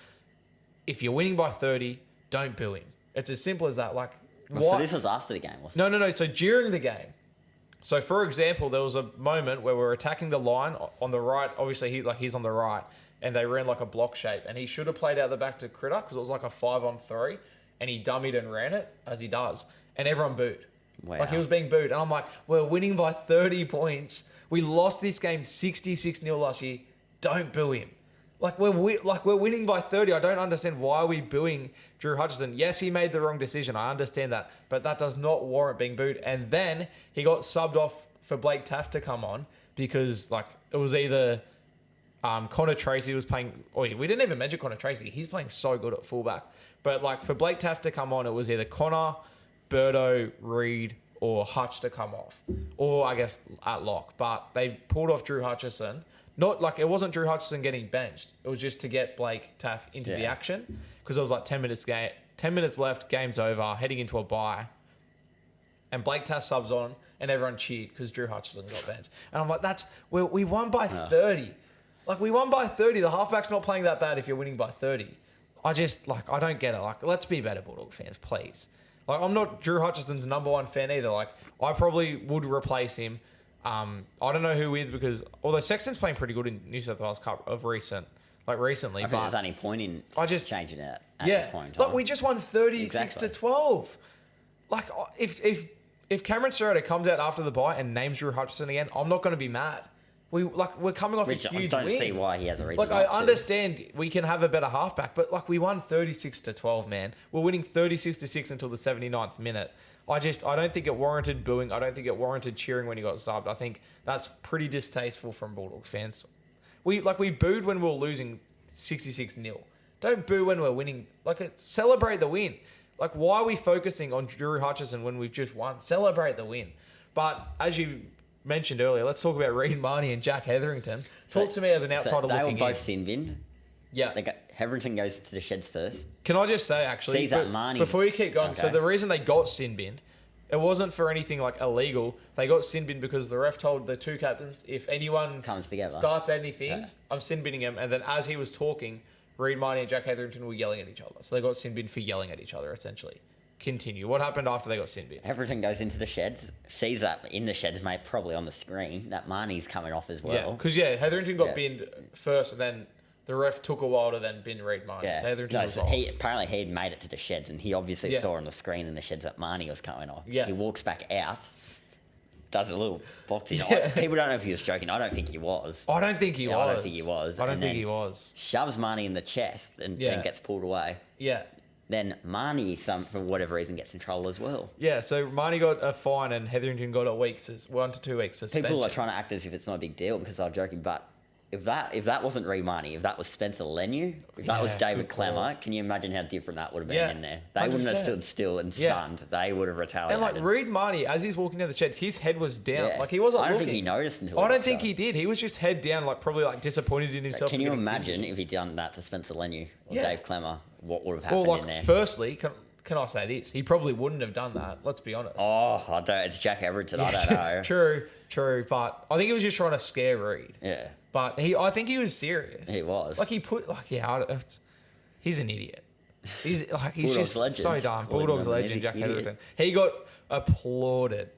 If you're winning by 30, don't boo him. It's as simple as that. So this was after the game, wasn't it? No. So during the game. So for example, there was a moment where we're attacking the line on the right. Obviously, he's on the right, and they ran like a block shape, and he should have played out the back to Critter because it was like a 5-on-3, and he dummied and ran it as he does, and everyone booed. Wow. He was being booed, and I'm like, we're winning by 30 points. We lost this game 66-0 last year. Don't boo him. We're winning by 30. I don't understand why we're booing Drew Hutchison. Yes, he made the wrong decision. I understand that. But that does not warrant being booed. And then he got subbed off for Blake Taft to come on because it was either Connor Tracy was playing. Oh, we didn't even mention Connor Tracy. He's playing so good at fullback. But for Blake Taft to come on, it was either Connor, Birdo, Reed, or Hutch to come off. Or I guess at lock. But they pulled off Drew Hutchison. It wasn't Drew Hutchison getting benched. It was just to get Blake Taft into the action because it was 10 minutes left, game's over, heading into a bye. And Blake Taft subs on and everyone cheered because Drew Hutchison got benched. And I'm like, we won by 30. We won by 30. The halfback's not playing that bad if you're winning by 30. I don't get it. Let's be better Bulldog fans, please. I'm not Drew Hutchison's number one fan either. I probably would replace him. I don't know who with because although Sexton's playing pretty good in New South Wales Cup of recently. I think there's only point in changing it at this point in time. We just won 36-12. If Cameron Serrato comes out after the bye and names Drew Hutchison again, I'm not going to be mad. We're coming off a huge win. I don't see why he has a reason. I understand we can have a better halfback, but we won 36-12, man. We're winning 36-6 until the 79th minute. I don't think it warranted booing. I don't think it warranted cheering when he got subbed. I think that's pretty distasteful from Bulldogs fans. We booed when we were losing 66-0. Don't boo when we're winning. Celebrate the win. Why are we focusing on Drew Hutchison when we've just won? Celebrate the win. But as you mentioned earlier, let's talk about Reid Marnie and Jack Hetherington. Talk to me as an outsider looking in. They were both sin binned. Yeah. Hetherington goes to the sheds first. Can I just say, actually, before you keep going, so the reason they got sin binned, it wasn't for anything illegal. They got sin binned because the ref told the two captains, if anyone comes together, starts anything, I'm sin binning him. And then as he was talking, Reid Marnie and Jack Hetherington were yelling at each other. So they got sin binned for yelling at each other, essentially. Continue. What happened after they got sin binned? Hetherington goes into the sheds, sees that in the sheds, mate, probably on the screen, that Marnie's coming off as well. Yeah, because Hetherington got binned first, and then the ref took a while to then bin Reid Marnie. Yeah. So Hetherington was off. Apparently he'd made it to the sheds, and he obviously saw on the screen in the sheds that Marnie was coming off. Yeah. He walks back out, does a little boxing. People don't know if he was joking. I don't think he was. I don't think he was. I don't think he was. I don't think he was. Shoves Marnie in the chest and then gets pulled away. Yeah. Then Marnie, for whatever reason, gets in trouble as well. Yeah, so Marnie got a fine and Hetherington got 1 to 2 weeks suspension. People are trying to act as if it's not a big deal because I'm joking, but if that wasn't Reid Marnie, if that was Spencer Leniu, if that was David Clemmer, can you imagine how different that would have been in there? They 100%. Wouldn't have stood still and stunned. They would have retaliated. And Reid Marnie, as he's walking down the sheds, his head was down. He wasn't. I don't looking. think he noticed until. I don't think he did. He was just head down, probably disappointed in himself. Can you imagine if he'd done that to Spencer Leniu or Dave Clemmer? What would have happened in there? Firstly, can I say this? He probably wouldn't have done that. Let's be honest. Oh, I don't. It's Jack Hetherington. I don't know. True. But I think he was just trying to scare Reid. Yeah. But I think he was serious. He was. He's an idiot. He's Bulldogs just legend. so dumb. Bulldogs legend, Jack Hetherington. He got applauded,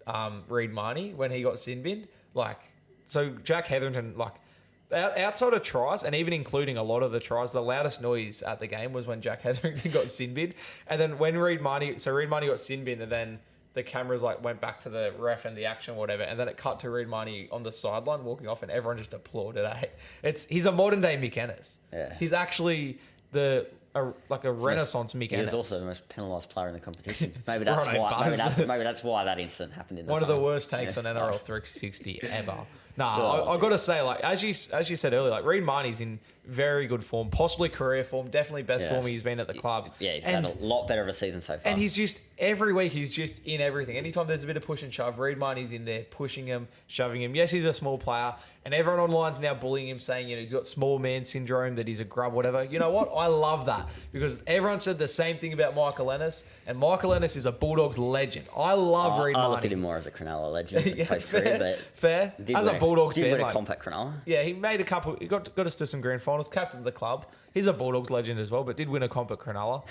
Reid Marnie, when he got sin binned. So Jack Hetherington, outside of tries, and even including a lot of the tries, the loudest noise at the game was when Jack Hetherington got sin bin. And then when Reed Marnie got sin bin, and then the cameras like went back to the ref and the action, or whatever, and then it cut to Reed Marnie on the sideline walking off, and everyone just applauded. He's a modern day Mick Ennis. Yeah. He's actually a renaissance Mick Ennis. He's also the most penalised player in the competition. Maybe that's why. Maybe that's why that incident happened in the One of final. the worst takes on NRL 360 ever. Nah, I got to say, like as you said earlier, like Reed Marnie's in very good form, possibly career form, definitely best form he's been at the club. Yeah, he's had a lot better of a season so far. And he's just every week he's just in everything. Anytime there's a bit of push and shove, Reed Marnie's in there pushing him, shoving him. Yes, he's a small player, and everyone online's now bullying him, saying he's got small man syndrome, that he's a grub, whatever. You know what? I love that because everyone said the same thing about Michael Ennis, and Michael Ennis is a Bulldogs legend. I love Reed Marnie. I look at him more as a Cronulla legend. Fair. As a Bulldogs fan, a compact Cronulla. Yeah, he made a couple. He got us to some grand finals. Captain of the club. He's a Bulldogs legend as well, but did win a comp at Cronulla.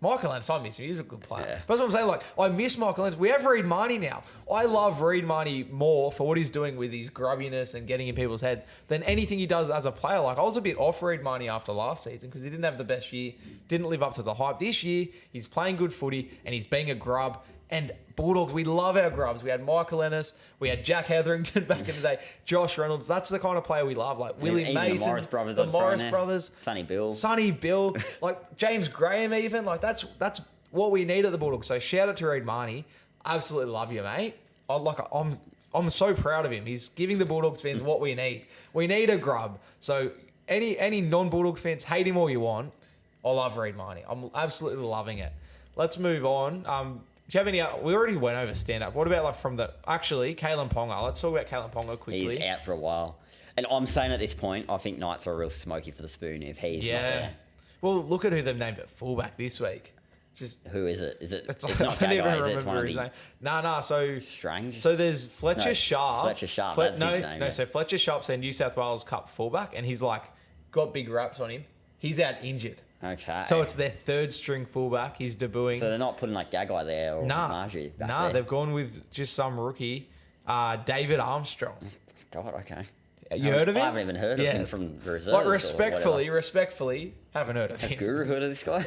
Michael Ennis, I miss him. He's a good player. Yeah. But that's what I'm saying. Like, I miss Michael Ennis. We have Reed Marnie now. I love Reed Marnie more for what he's doing with his grubbiness and getting in people's head than anything he does as a player. Like, I was a bit off Reed Marnie after last season because he didn't have the best year, didn't live up to the hype. This year, he's playing good footy and he's being a grub. And Bulldogs, we love our grubs. We had Michael Ennis, we had Jack Hetherington back in the day, Josh Reynolds. That's the kind of player we love. Like Willie Mason, the Morris brothers, Sonny Bill, like James Graham, even like that's what we need at the Bulldogs. So shout out to Reed Marnie. Absolutely love you, mate. I'm so proud of him. He's giving the Bulldogs fans what we need. We need a grub. So any non-Bulldog fans, hate him all you want. I love Reed Marnie. I'm absolutely loving it. Let's move on. Do you have any? We already went over stand-up. What about Kalen Ponga? Let's talk about Kalen Ponga quickly. He's out for a while. And I'm saying at this point, I think Knights are a real smoky for the spoon if he's not there. Well, look at who they've named at fullback this week. Who is it? Is it? It's not I don't even Gagai, remember his name. Nah. So Strange. So there's Fletcher Sharp. Fletcher Sharp. That's his name. So Fletcher Sharp's their New South Wales Cup fullback, and he's got big raps on him. He's out injured. Okay. So it's their third string fullback. He's debuting. So they're not putting Gagai there or Margie back there? They've gone with just some rookie, David Armstrong. God, okay. You heard of him? I haven't even heard of him from the reserves. Respectfully, haven't heard of him. Has Guru heard of this guy?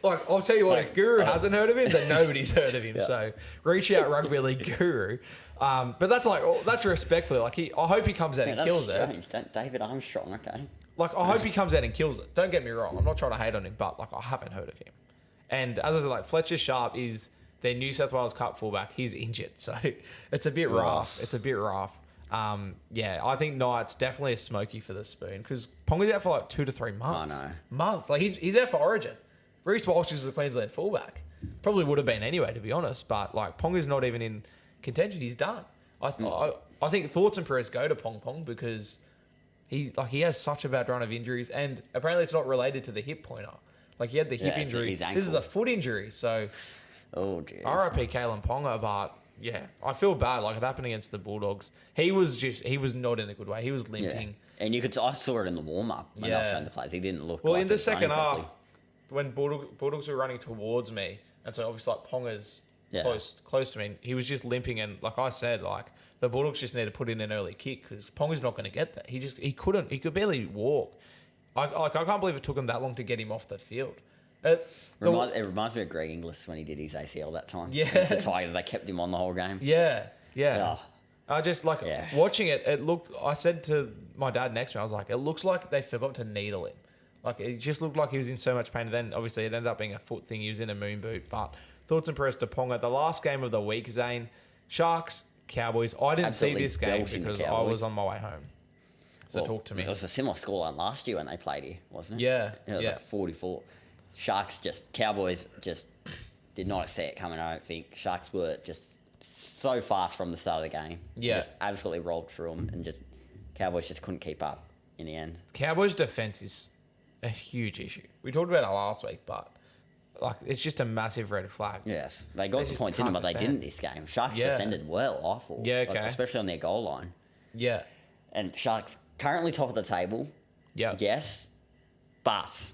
I'll tell you what, if Guru hasn't heard of him, then nobody's heard of him. Yeah. So reach out, Rugby League Guru. But that's respectfully. I hope he comes out and kills it. David Armstrong, okay. I hope he comes out and kills it. Don't get me wrong. I'm not trying to hate on him, but I haven't heard of him. And as I said, Fletcher Sharp is their New South Wales Cup fullback. He's injured, so it's a bit rough. I think Knights definitely a smoky for the spoon because Ponga's out for 2 to 3 months. I know. Months. He's out for Origin. Reece Walsh is the Queensland fullback. Probably would have been anyway, to be honest. But Ponga's not even in contention. He's done. I think thoughts and prayers go to Pong because he has such a bad run of injuries, and apparently it's not related to the hip pointer. He had the hip injury. This is a foot injury. So, jeez. RIP Kalen Ponga, but yeah, I feel bad. It happened against the Bulldogs. He was not in a good way. He was limping. Yeah. And I saw it in the warm up when I was showing the plays. He didn't look. Well, in the second half, when Bulldogs were running towards me, and so obviously Ponga's close to me, he was just limping, and like I said, the Bulldogs just need to put in an early kick because Ponga's not going to get that. He could barely walk. I can't believe it took him that long to get him off the field. It reminds me of Greg Inglis when he did his ACL that time. Yeah, against the Tigers, they kept him on the whole game. Yeah. I just watching it. It looked. I said to my dad next to me, I was like, it looks like they forgot to needle him. It just looked like he was in so much pain. And then obviously it ended up being a foot thing. He was in a moon boot. But thoughts and prayers to Ponga. The last game of the week, Zane, Sharks, Cowboys. I didn't see this game because I was on my way home. So talk to me. It was a similar scoreline last year when they played here, wasn't it? Yeah. It was 44. Cowboys just did not see it coming, I don't think. Sharks were just so fast from the start of the game. Yeah. Just absolutely rolled through them and Cowboys just couldn't keep up in the end. Cowboys' defence is a huge issue. We talked about it last week, but it's just a massive red flag. Yes. They got the points in them, but they didn't this game. Sharks defended well, I thought. Yeah, okay. Especially on their goal line. Yeah. And Sharks currently top of the table. Yeah. Yes. But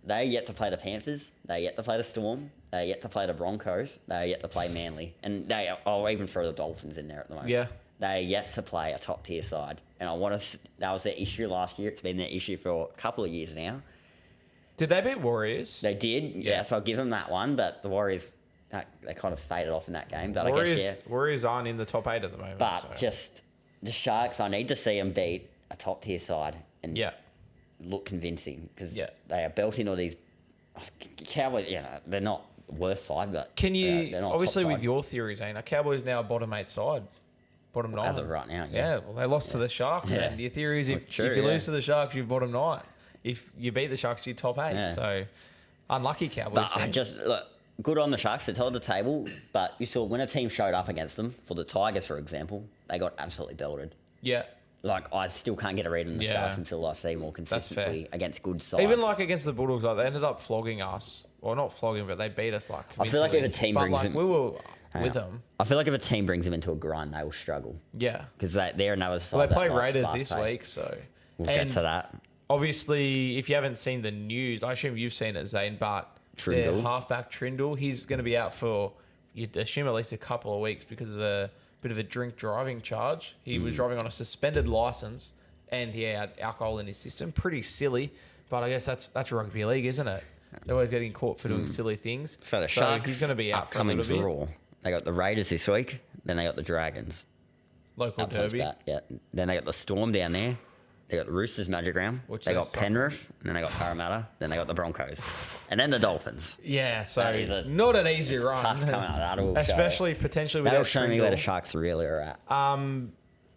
they're yet to play the Panthers. They're yet to play the Storm. They're yet to play the Broncos. They're yet to play Manly. And I'll even throw the Dolphins in there at the moment. Yeah. They're yet to play a top tier side, and that was their issue last year. It's been their issue for a couple of years now. Did they beat Warriors? They did, yeah. So I'll give them that one, but the Warriors, they kind of faded off in that game. But I guess Warriors aren't in the top 8 at the moment. But just the Sharks, I need to see them beat a top tier side and look convincing because they are belting all these Cowboys. They're not the worst side, but can you they're not obviously top with side. your theories, are Cowboys now a bottom 8 side, bottom 9 as of right now? Yeah, well, they lost to the Sharks, and your theory is if you lose to the Sharks, you're bottom 9. If you beat the Sharks, you're top 8. So unlucky Cowboys. But fans. I just look good on the Sharks. They held the table, but you saw when a team showed up against them, for the Tigers, for example, they got absolutely belted. Yeah. Like, I still can't get a read on the Sharks until I see more consistently against good sides. Even like against the Bulldogs, like they ended up flogging us. Well, not flogging, but they beat us like. I feel like if a team brings them, we were with them. I feel like if a team brings them into a grind, they will struggle. Yeah, because they're another side. Well, they play that Raiders likes this fast week, pace. so We'll get to that. Obviously, if you haven't seen the news, I assume you've seen it, Zane. But their halfback Trindle, he's going to be out for, you'd assume, at least a couple of weeks because of a bit of a drink driving charge. He was driving on a suspended license, and he had alcohol in his system. Pretty silly, but I guess that's rugby league, isn't it? They're always getting caught for doing silly things. So the Sharks, he's going to be out for a little bit. Draw. They got the Raiders this week. Then they got the Dragons. Local derby. Yeah. Then they got the Storm down there. They got the Roosters Magic Round. They got Penrith. And then they got Parramatta. Then they got the Broncos. And then the Dolphins. Yeah, so not an easy run. Tough coming out. Especially potentially with that'll show me where the Sharks really are at.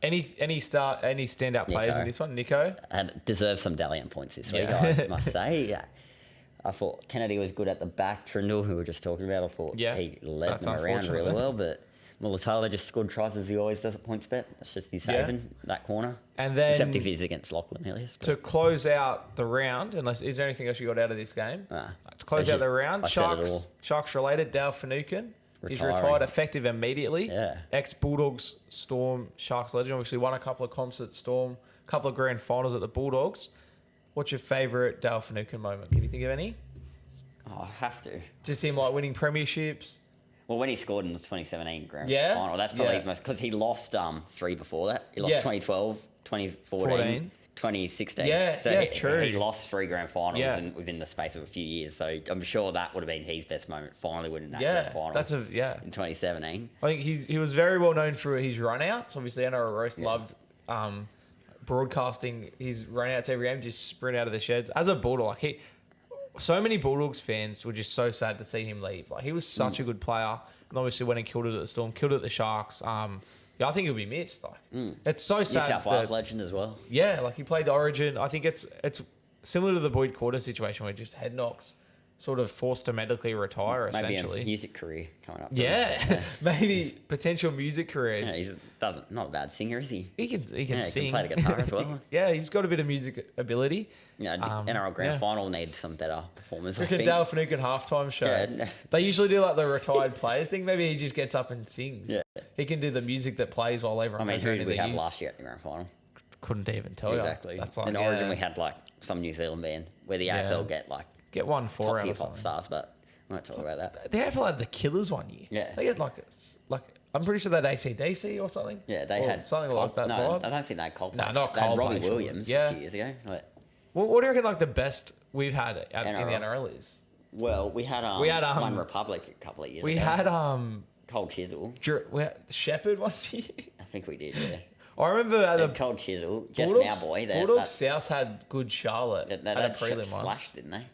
Any standout players in this one? Nico? Deserves some Dalian points this week, I must say. Yeah. I thought Kennedy was good at the back. Trindle, who we were just talking about, I thought he led them around really well. But Mulatalo just scored tries as he always does at PointsBet. That's just his haven, that corner. And then, except if he's against Lachlan Elias. To close out the round, is there anything else you got out of this game? To close out the round, Sharks related, Dale Finucane. He's retired effective immediately. Yeah. Ex-Bulldogs, Storm, Sharks legend. Obviously won a couple of comps at Storm, a couple of grand finals at the Bulldogs. What's your favourite Dale Finucane moment? Can you think of any? Oh, I have to. Just him like winning premierships? Well, when he scored in the 2017 grand final, that's probably his most... Because he lost 3 before that. He lost 2012, 2014, 2016. True. He lost 3 grand finals within the space of a few years. So I'm sure that would have been his best moment, finally winning that grand final in 2017. I think he was very well known for his run-outs. Obviously, NRL Roast loved... broadcasting his run-outs every game, just sprint out of the sheds. As a Bulldog, so many Bulldogs fans were just so sad to see him leave. Like, he was such a good player, and obviously went and killed it at the Storm, killed it at the Sharks. I think he'll be missed. It's so sad. New South Wales legend as well. Yeah, like he played Origin. I think it's similar to the Boyd Quarter situation where just head knocks sort of forced to medically retire, essentially. Maybe a music career coming up. Maybe potential music career. Yeah, he's not a bad singer, is he? He can sing. He can play the guitar as well. He's got a bit of music ability. NRL Grand Final needs some better performers. Look at Dale Finucane halftime show. Yeah. They usually do like the retired players thing. Maybe he just gets up and sings. Yeah. He can do the music that plays while everyone goes around in the who did we have youths. last year at the Grand Final? Couldn't even tell you. Exactly. That's like, in Origin, we had like some New Zealand band where the AFL get one for top tier pop stars, but I won't talk about that. The AFL had the Killers one year. Yeah. They had like I'm pretty sure they had AC/DC or something. Yeah, they had something like that. No, I don't think they had Coldplay. No, not They had Coldplay. Robbie Williams a few years ago. What do you reckon the best we've had in the NRL is? Well, we had One Republic a couple of years ago. We had Cold Chisel. We had Shepherd one year. I think we did, yeah. I remember the Cold Chisel, just Bulldogs, now boy. Bulldogs South had Good Charlotte. They had a prelim once. Slash, didn't they?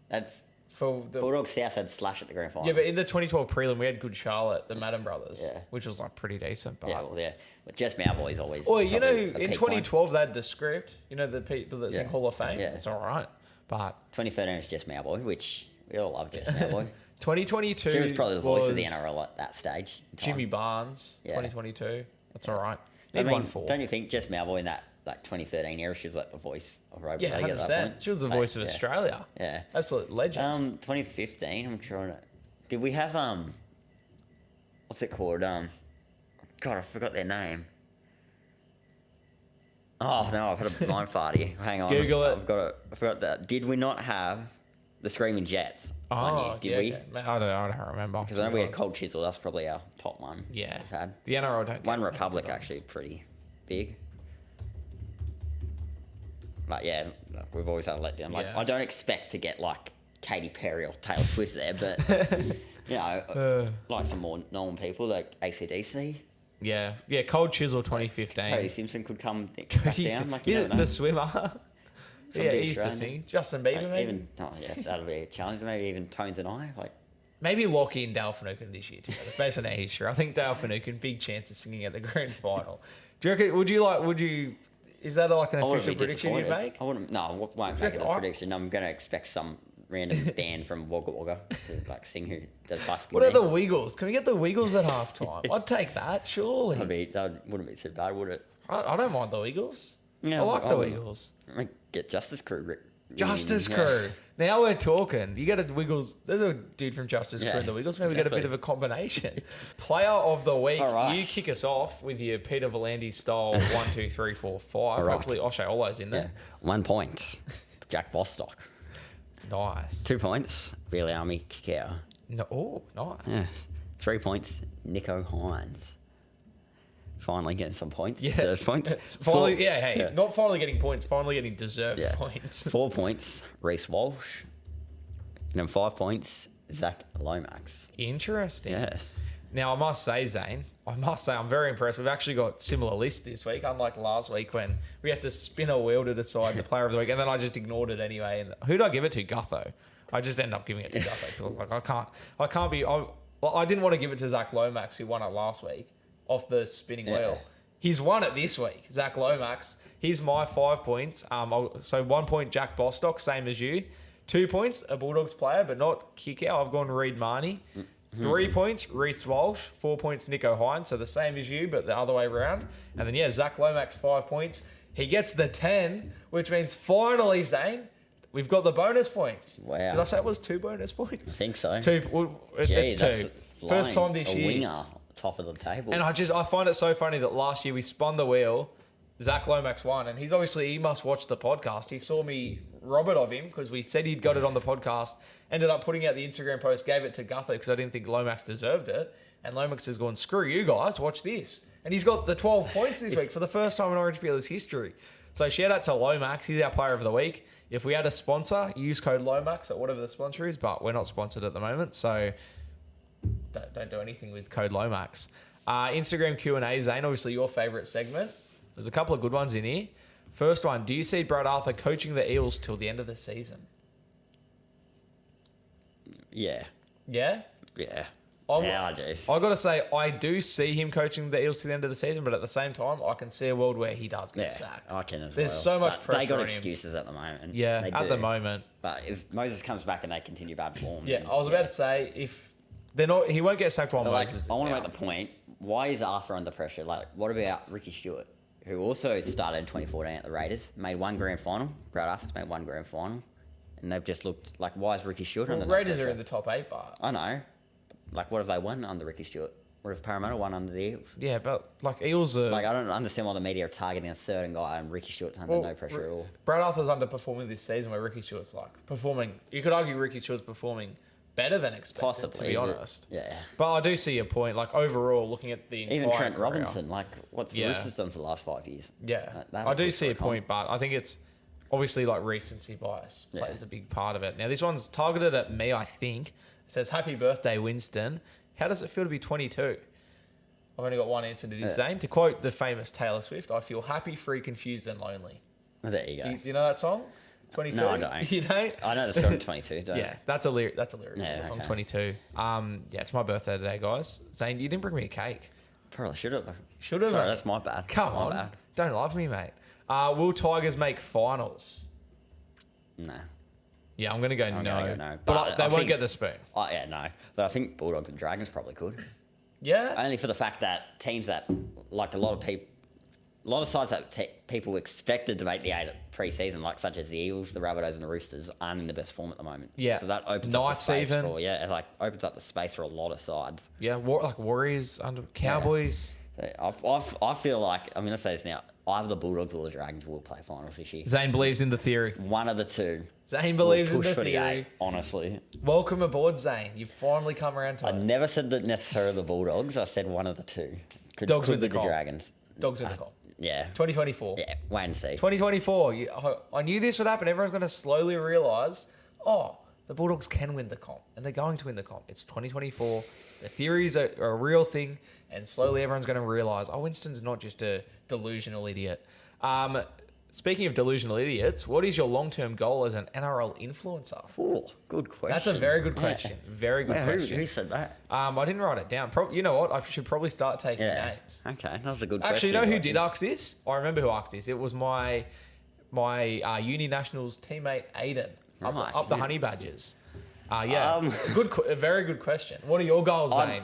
That's for the Bulldogs South had Slash at the grand final. Yeah, but in the 2012 prelim, we had Good Charlotte, the Madden brothers, which was like pretty decent. But But Just Now Boys always. Well, you know, in 2012 they had the script. You know, the people that sing Hall of Fame. Yeah. It's all right, but 2013 is Just Now Boy, which we all love. Just Now Boy. 2022. She was probably the voice of the NRL at that stage. Jimmy Barnes. 2022. That's all right. Don't you think Jess Malboy in that 2013 era, she was like the voice of rugby league at that point? She was the voice of Australia. Yeah. Absolute legend. 2015, I'm trying to... Did we have... What's it called? God, I forgot their name. Oh, no, I've had a blind farty. Hang on. Google it. I forgot that. Did we not have the Screaming Jets. Oh, Did yeah, we? okay. I don't remember. Because I know we had Cold Chisel. That's probably our top one. Yeah. We've had. The NRL don't One get Republic many actually ones. pretty big. But yeah, we've always had a letdown. Like Yeah. I don't expect to get like Katy Perry or Taylor Swift there, but you know, like some more normal people like AC/DC. Yeah. Yeah, Cold Chisel 2015. Cody Simpson could come back Cody down. Sim- Like you yeah, never know. the swimmer. Some Yeah, big he used to Australian. sing. Justin Bieber, Like, maybe? even that'll be a challenge. Maybe even Tones and I like. Maybe lock in Dale Finucane this year, together, based on our history. I think Dale Finucane, big chance of singing at the grand final. Do you reckon, is that like an I wouldn't official be prediction you'd disappointed. make? I wouldn't. No, I won't make reckon it a I- prediction. I'm going to expect some random band from Wagga Wagga to like sing who does busking. What are the Wiggles? Can we get the Wiggles at halftime? I'd take that, surely. That wouldn't be too bad, would it? I don't mind the Wiggles. Yeah, I like I the wouldn't. Wiggles. Get Justice Crew. Justice Yeah. Crew. Now we're talking. You get a Wiggles. There's a dude from Justice Crew Yeah, and the Wiggles. Maybe we get a bit exactly. of a combination. Player of the week. All right. You kick us off with your Peter Volandis style 1, 2, 3, 4, 5. All right. Hopefully Oshay Olo's in Yeah. there. 1 point. Jack Bostock. Nice. 2 points. Billy Army Kikau. No, oh, nice. Yeah. 3 points. Nico Hines. Finally getting some points. Yeah. Deserved points. It's finally, Four- yeah, hey, yeah. not finally getting points, finally getting deserved Yeah. points. 4 points. Reece Walsh. And then 5 points. Zach Lomax. Interesting. Yes. Now, I must say, Zane, I'm very impressed. We've actually got similar lists this week, unlike last week when we had to spin a wheel to decide the player of the week, and then I just ignored it anyway. And who did I give it to? Gutho. I just ended up giving it to Gutho because I was like, I can't be. I didn't want to give it to Zach Lomax, who won it last week off the spinning wheel. He's won it this week, Zach Lomax. Here's my 5 points. So 1 point, Jack Bostock, same as you. 2 points, a Bulldogs player, but not kick out. I've gone Reed Mahoney. 3 points, Reece Walsh. 4 points, Nico Hines. So the same as you, but the other way around. And then, yeah, Zach Lomax, 5 points. He gets the 10, which means finally, Zane, we've got the bonus points. Wow. Did I say it was 2 bonus points? I think so. 2. Well, it's Gee, that's 2. flying. First time this a year. winger, top of the table. And I find it so funny that last year we spun the wheel. Zach Lomax won, and he must watch the podcast. He saw me rob it of him because we said he'd got it on the podcast. Ended up putting out the Instagram post, gave it to Gutho because I didn't think Lomax deserved it. And Lomax has gone, screw you guys, watch this. And he's got the 12 points this week for the first time in Orange Peelers history. So shout out to Lomax. He's our player of the week. If we had a sponsor, use code Lomax at whatever the sponsor is, but we're not sponsored at the moment, so don't do anything with code Lomax. Instagram Q&A, Zane, obviously your favourite segment. There's a couple of good ones in here. First one, do you see Brad Arthur coaching the Eels till the end of the season? Yeah. Yeah? Yeah. I do. I got to say, I do see him coaching the Eels to the end of the season, but at the same time, I can see a world where he does get sacked. I can as There's well. so much But pressure They got on him. excuses at the moment. Yeah, They at do. the moment. But if Moses comes back and they continue bad form, Yeah, then- I was about to say, if they're not, he won't get sacked while But, like, Moses is I want to out. make the point. Why is Arthur under pressure? Like, what about Ricky Stewart, who also started in 2014 at the Raiders, made 1 grand final. Brad Arthur's made 1 grand final, and they've just looked like, why is Ricky Stewart Well, under no Raiders are pressure? in the top 8, but I know. Like, what have they won under Ricky Stewart? What if Parramatta won under the Eels? yeah, but like Eels are... Like, I don't understand why the media are targeting a certain guy and Ricky Stewart's under no pressure at all. Brad Arthur's underperforming this season where Ricky Stewart's performing. You could argue Ricky Stewart's performing better than expected, Possibly. to be but- honest. Yeah. But I do see your point. Like overall, looking at the entire Even Trent career, Robinson, like, what's the Yeah. Roosters done for the last 5 years? Yeah, They I haven't do pushed see for a a comp. point, but I think it's obviously like recency bias Yeah. plays a big part of it. Now this one's targeted at me, I think. It says, "Happy birthday, Winston. How does it feel to be 22?" I've only got one answer to this, Yeah. Zane. To quote the famous Taylor Swift, "I feel happy, free, confused, and lonely." Well, there you go. Do you know that song? 22? No, I don't. You don't? I know the song 22, don't Yeah, that's a lyric. That's a lyric. Yeah, Yeah, song okay. 22. Yeah, it's my birthday today, guys. Zane, you didn't bring me a cake. Probably should have. Should have. Sorry, mate. that's my bad. Come My on, bad. don't love me, mate. Will Tigers make finals? No. Yeah, I'm gonna go I'm no. gonna go no. But But they I won't think- get the spoon. Oh, yeah, no. But I think Bulldogs and Dragons probably could. Yeah. Only for the fact that teams that, like a lot of sides that people expected to make the 8 pre-season, like such as the Eels, the Rabbitohs and the Roosters, aren't in the best form at the moment. Yeah. So that opens up the Knights space even. for, yeah, it like opens up the space for a lot of sides. Yeah, like Warriors under Cowboys. So I feel like, I'm going to say this now, either the Bulldogs or the Dragons will play finals this year. Zane believes in the theory. One of the two. Zane believes in Push the for the theory. 8, honestly. Welcome aboard, Zane. You've finally come around to I it. never said that necessarily the Bulldogs. I said one of the two. Dogs win be the comp. Dragons. Dogs in the comp. Yeah. 2024. Yeah, wait and see. 2024. I knew this would happen. Everyone's going to slowly realise, the Bulldogs can win the comp. And they're going to win the comp. It's 2024. The theories are a real thing. And slowly everyone's going to realise, Winston's not just a delusional idiot. Speaking of delusional idiots, what is your long-term goal as an NRL influencer? Oh, good question. That's a very good question. Yeah. Very good question. Who said that? I didn't write it down. You know what? I should probably start taking names. Okay, that was a good Actually, question. you know who did ask this? I remember who asked this. It was my Uni Nationals teammate, Aiden, up the Honey Badgers. A very good question. What are your goals, Zane?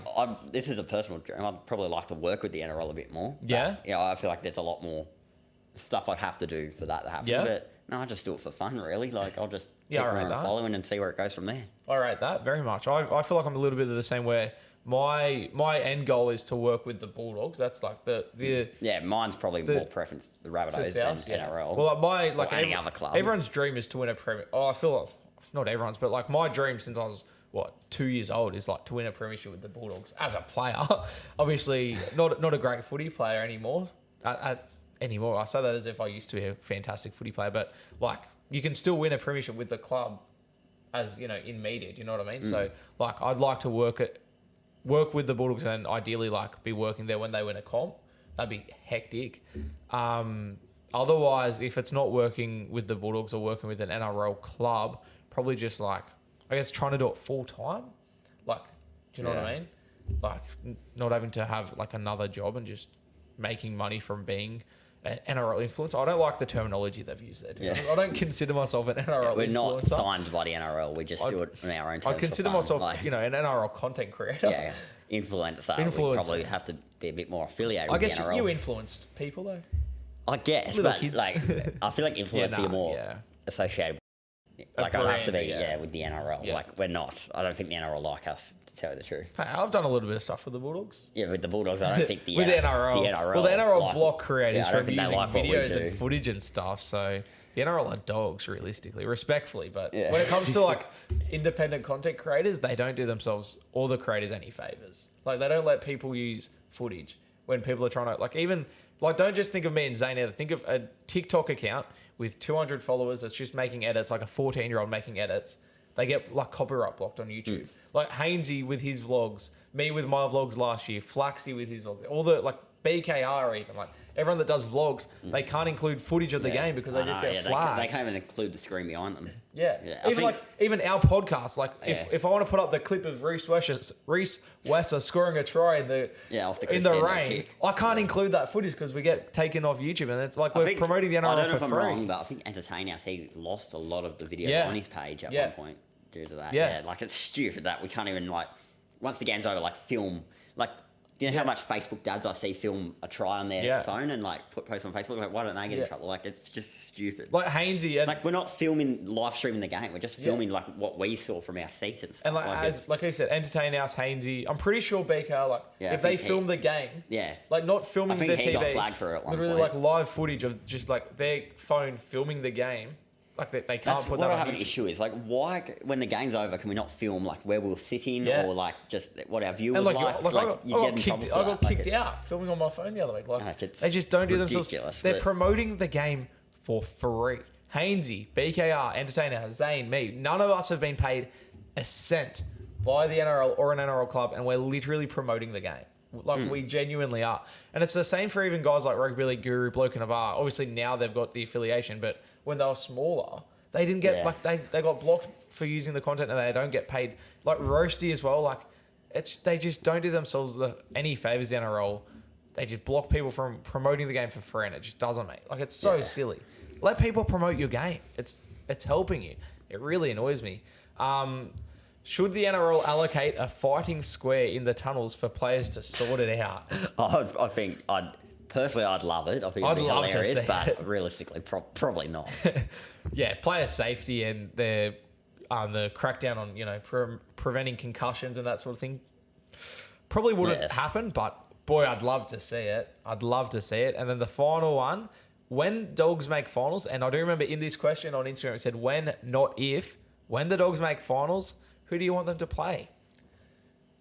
This is a personal dream. I'd probably like to work with the NRL a bit more. Yeah? I feel like there's a lot more stuff I'd have to do for that to happen. Yeah? But no, I just do it for fun, really. Like, I'll just Yeah, keep I rate around that. following and see where it goes from there. I rate that very much. I feel like I'm a little bit of the same where my end goal is to work with the Bulldogs. That's like the Yeah, mine's probably more preference the Rabbitohs than NRL. Well, any other club. Everyone's dream is to win a premier. I feel like, not everyone's, but like my dream since I was 2 years old is like to win a premiership with the Bulldogs as a player. Obviously, not a great footy player anymore. Anymore, I say that as if I used to be a fantastic footy player, but like you can still win a premiership with the club, as you know, in media. Do you know what I mean? So like I'd like to work with the Bulldogs and ideally like be working there when they win a comp. That'd be hectic. Otherwise, if it's not working with the Bulldogs or working with an NRL club, probably just like, I guess, trying to do it full time. Like, do you know what I mean? Like, not having to have like another job and just making money from being an NRL influencer. I don't like the terminology they've used there. I don't consider myself an NRL We're influencer. not signed by the NRL. We just do it on our own terms. I consider myself, an NRL content creator. Yeah, influencer. We probably have to be a bit more affiliated with the NRL. I guess you influenced people though. I guess, Little but kids. like, I feel like influencers are more associated. Like, I'd have to be, with the NRL. Yeah. Like, we're not. I don't think the NRL like us, to tell you the truth. Hey, I've done a little bit of stuff with the Bulldogs. Yeah, with the Bulldogs, I don't think the with the NRL. Well, the NRL like, block creators I don't from think they using like what we videos do. and footage and stuff. So the NRL are dogs, realistically, respectfully. But when it comes to like independent content creators, they don't do themselves or the creators any favors. Like they don't let people use footage when people are trying to don't just think of me and Zane either. Think of a TikTok account with 200 followers that's just making edits, like a 14-year-old making edits. They get like copyright blocked on YouTube. Like Hainsey with his vlogs, me with my vlogs last year, Flaxy with his vlogs, all the like BKR even, like everyone that does vlogs, they can't include footage of the game because they just get flagged. They can't even include the screen behind them. Yeah. Even our podcast, like if I want to put up the clip of Reece Wesser scoring a try in the rain, kick. I can't include that footage because we get taken off YouTube, and it's like we're promoting the NRL I don't know for if I'm free. wrong, but I think Entertain House, he lost a lot of the videos on his page at one point due to that. Yeah. Like it's stupid that we can't even once the game's over, film you know how much Facebook dads I see film a try on their phone and post on Facebook? Like, why don't they get in trouble? Like, it's just stupid. Like Hainsey and we're not live streaming the game. We're just filming what we saw from our seats and stuff. And like I said, Entertain House, Hainsey. I'm pretty sure BKR, if they film the game, not filming the TV, he got flagged for it at one literally point. live footage of just their phone filming the game. Like they can't That's put what that I on have an YouTube. issue is why when the game's over can we not film where we'll sit in or just what our viewers And I I got kicked out filming on my phone the other week. They just don't do themselves. They're promoting the game for free. Hainsey, BKR, Entertainer, Zane, me. None of us have been paid a cent by the NRL or an NRL club, and we're literally promoting the game. We genuinely are. And it's the same for even guys like Rugby League Guru, Bloke and a Bar. Obviously now they've got the affiliation, but when they were smaller, they didn't get they got blocked for using the content and they don't get paid. Like Roasty as well, they just don't do themselves any favours, the NRL. They just block people from promoting the game for free, and it just doesn't make it's so silly. Let people promote your game. It's helping you. It really annoys me. Should the NRL allocate a fighting square in the tunnels for players to sort it out? I think I'd love it. I think it'd be hilarious, but realistically, probably not. Yeah, player safety and the crackdown on preventing concussions and that sort of thing probably wouldn't happen, but Boy, I'd love to see it. I'd love to see it. And then the final one, when Dogs make finals, and I do remember in this question on Instagram, it said when, not if. When the Dogs make finals, who do you want them to play?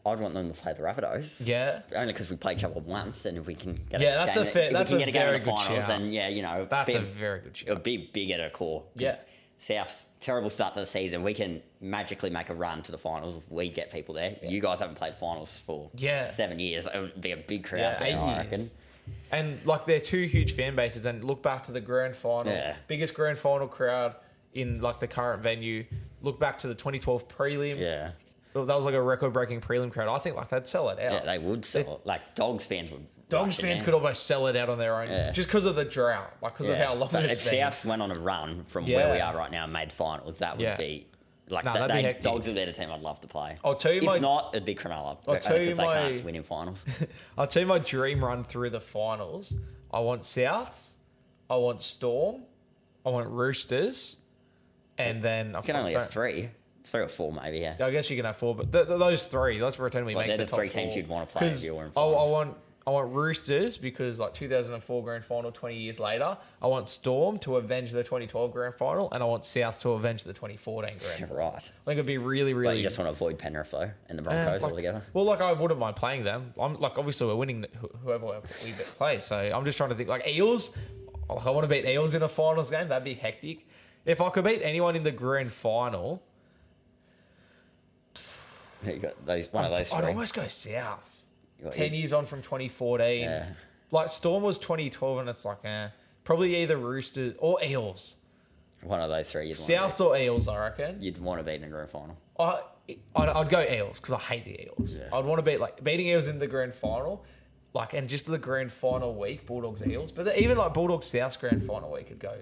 I'd want them to play the Rabbitohs. Yeah. Only because we played each other once, and if we can get that's a fair, that's a get very in the good finals, shout. then yeah, you know, That's a very good It'll shout. be big at a core. 'Cause Yeah. South's terrible start to the season. We can magically make a run to the finals if we get people there. Yeah. You guys haven't played finals for 7 years. It would be a big crowd Yeah, there, 8 I years. reckon. And like they're two huge fan bases. And look back to the grand final, Yeah. biggest grand final crowd in like the current venue. Look back to the 2012 prelim. Yeah. That was like a record-breaking prelim crowd. I think like they'd sell it out. Yeah, they would sell it. Like, Dogs fans would. Dogs rush in fans there. could almost sell it out on their own, Yeah. just because of the drought, like because of how long But it's if been. Souths went on a run from Yeah. where we are right now and made finals, that would Yeah. be like Nah, that'd be hectic. Dogs would be the team I'd love to play. I'll tell you if my- not, it'd be Cronulla. I'll tell you because they my- can't win in finals. I'll tell you my dream run through the finals. I want Souths, I want Storm, I want Roosters, and then You can only have 3 or 4 maybe. Yeah. I guess you can have 4, but those 3. Let's pretend we Well, make they're the the top 3 teams 4. you'd want to play if 'Cause you were in I finals. want Roosters because like 2004 grand final 20 years later. I want Storm to avenge the 2012 grand final, and I want South to avenge the 2014 grand final. Right. I think it'd be really, really. Like, you just want to avoid Penrith though and the Broncos like- altogether. Well, like I wouldn't mind playing them. I'm like obviously we're winning whoever we play, so I'm just trying to think like Eels. Like, I want to beat Eels in a finals game. That'd be hectic. If I could beat anyone in the grand final, You got one of those 3. I'd almost go Souths. You got 10 years on from 2014. Yeah. Like Storm was 2012, and it's like, probably either Roosters or Eels. One of those 3 you'd want Souths or Eels, I reckon. you'd want to beat in a grand final. I'd go Eels because I hate the Eels. Yeah. I'd want to beat beating Eels in the grand final, and just the grand final week, Bulldogs Eels. But even like Bulldogs Souths grand final week could go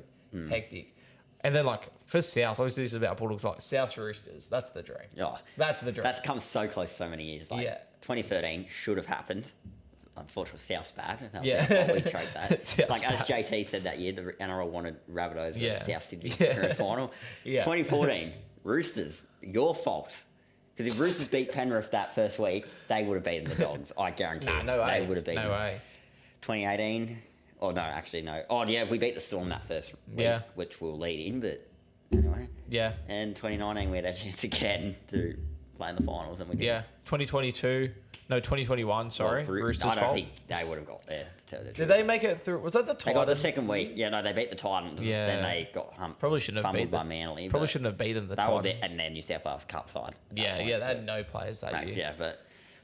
hectic. And then like for Souths, obviously this is about Bulldogs, like Souths Roosters. That's the dream. Oh, That's the dream. that's come so close so many years. Like Yeah. 2013 should have happened. Unfortunately, South's bad. That was Yeah. our fault. We trade that. South's like as bad. JT said that year, the NRL wanted Rabbitohs Yeah. versus South Sydney Yeah. grand final. Yeah. 2014 Roosters, your fault. Because if Roosters beat Penrith that first week, they would have beaten the Dogs. I guarantee. Nah, it. no way. They would have beaten. No way. 2018. Oh no, actually no. Oh yeah, if we beat the Storm that first week, Yeah. which we'll lead in, but anyway. Yeah. And 2019 we had a chance again to play in the finals and we didn't. Yeah. 2022. No, 2021. Sorry. Well, Roosters' I don't fault. think they would have got there. To tell the Did truth. they make it through? Was that the Titans? They got the second week. Yeah, no, they beat the Titans. Yeah. Then they got Probably shouldn't have fumbled beat by them. Manly. Probably but shouldn't have beaten the they were Titans. and their New South Wales Cup side. at that Yeah, point, yeah, they had but- no players that year. Yeah, but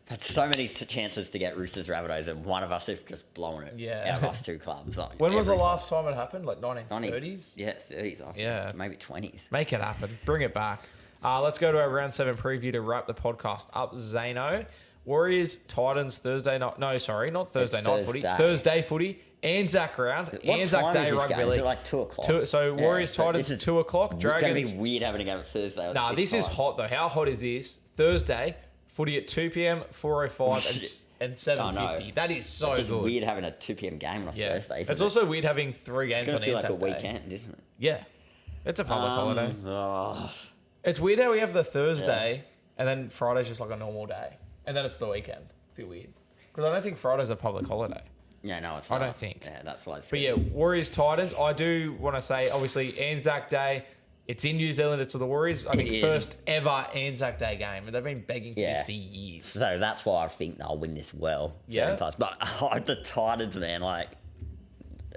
had so many chances to get Roosters Rabbitohs, and one of us have just blown it. Yeah. Out of us 2 clubs. Like, When was the every time. last time it happened? Like 1930s? Yeah, 30s. I think. Yeah. Maybe 20s. Make it happen. Bring it back. Let's go to our round 7 preview to wrap the podcast up. Zeno. Warriors, Titans, Thursday night. No, sorry, not Thursday night footy. Thursday. Thursday footy. Anzac round. What Anzac time Day is this rugby game? Is league. it like 2 o'clock? So Warriors, so Titans, this is 2 o'clock. It's going Dragons. to be weird having a game at Thursday. Nah, this is hot though. How hot is this? Thursday, footy at 2 p.m., 4:05, and 7:50. That is so It's just good. weird having a 2 p.m. game on a Yeah. Thursday. It's also weird having 3 it's games going on to feel like Anzac a Day. weekend, isn't it? Yeah. It's a public holiday. Oh, It's weird how we have the Thursday and then Friday's just like a normal day. And then it's the weekend. A bit weird. Because I don't think Friday's a public holiday. yeah, no, it's I not. don't think. Yeah, that's why it's But yeah, Warriors Titans. I do want to say, obviously, Anzac Day. It's in New Zealand. It's the Warriors. I think is. first ever Anzac Day game. And they've been begging for this Yeah. for years. So that's why I think they'll win this well. Yeah. Plus. But the Titans, man, like,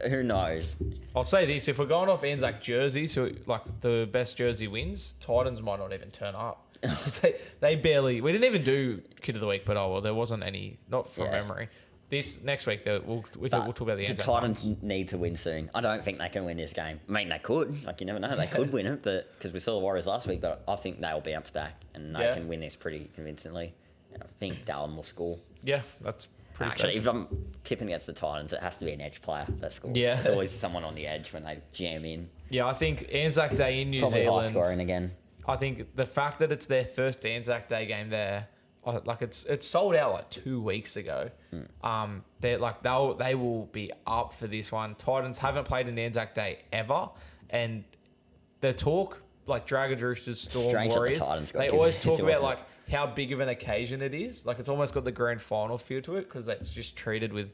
who knows? I'll say this: if we're going off Anzac jerseys, who like the best jersey wins, Titans might not even turn up. 'Cause they barely. We didn't even do Kid of the Week, but oh well, there wasn't any. Not from Yeah. memory. This next week, we'll talk about the The Anzac Titans ones. need to win soon. I don't think they can win this game. I mean, they could. Like, you never know. They could win it, but because we saw the Warriors last week, but I think they'll bounce back and they Yeah. can win this pretty convincingly. And I think Dallin will score. Yeah, that's pretty. Actually, safe. if I'm tipping against the Titans, it has to be an edge player that scores. Yeah. It's always someone on the edge when they jam in. Yeah, I think Anzac Day in New Probably high Zealand. scoring again. I think the fact that it's their first Anzac Day game there, like it's sold out like 2 weeks ago. They're like they will be up for this one. Titans haven't played an Anzac Day ever, and the talk like Dragons, Roosters, Storm, Strange that the Warriors. Titans got They given always this, talk about wasn't like how big of an occasion it is. Like, it's almost got the grand final feel to it because it's just treated with,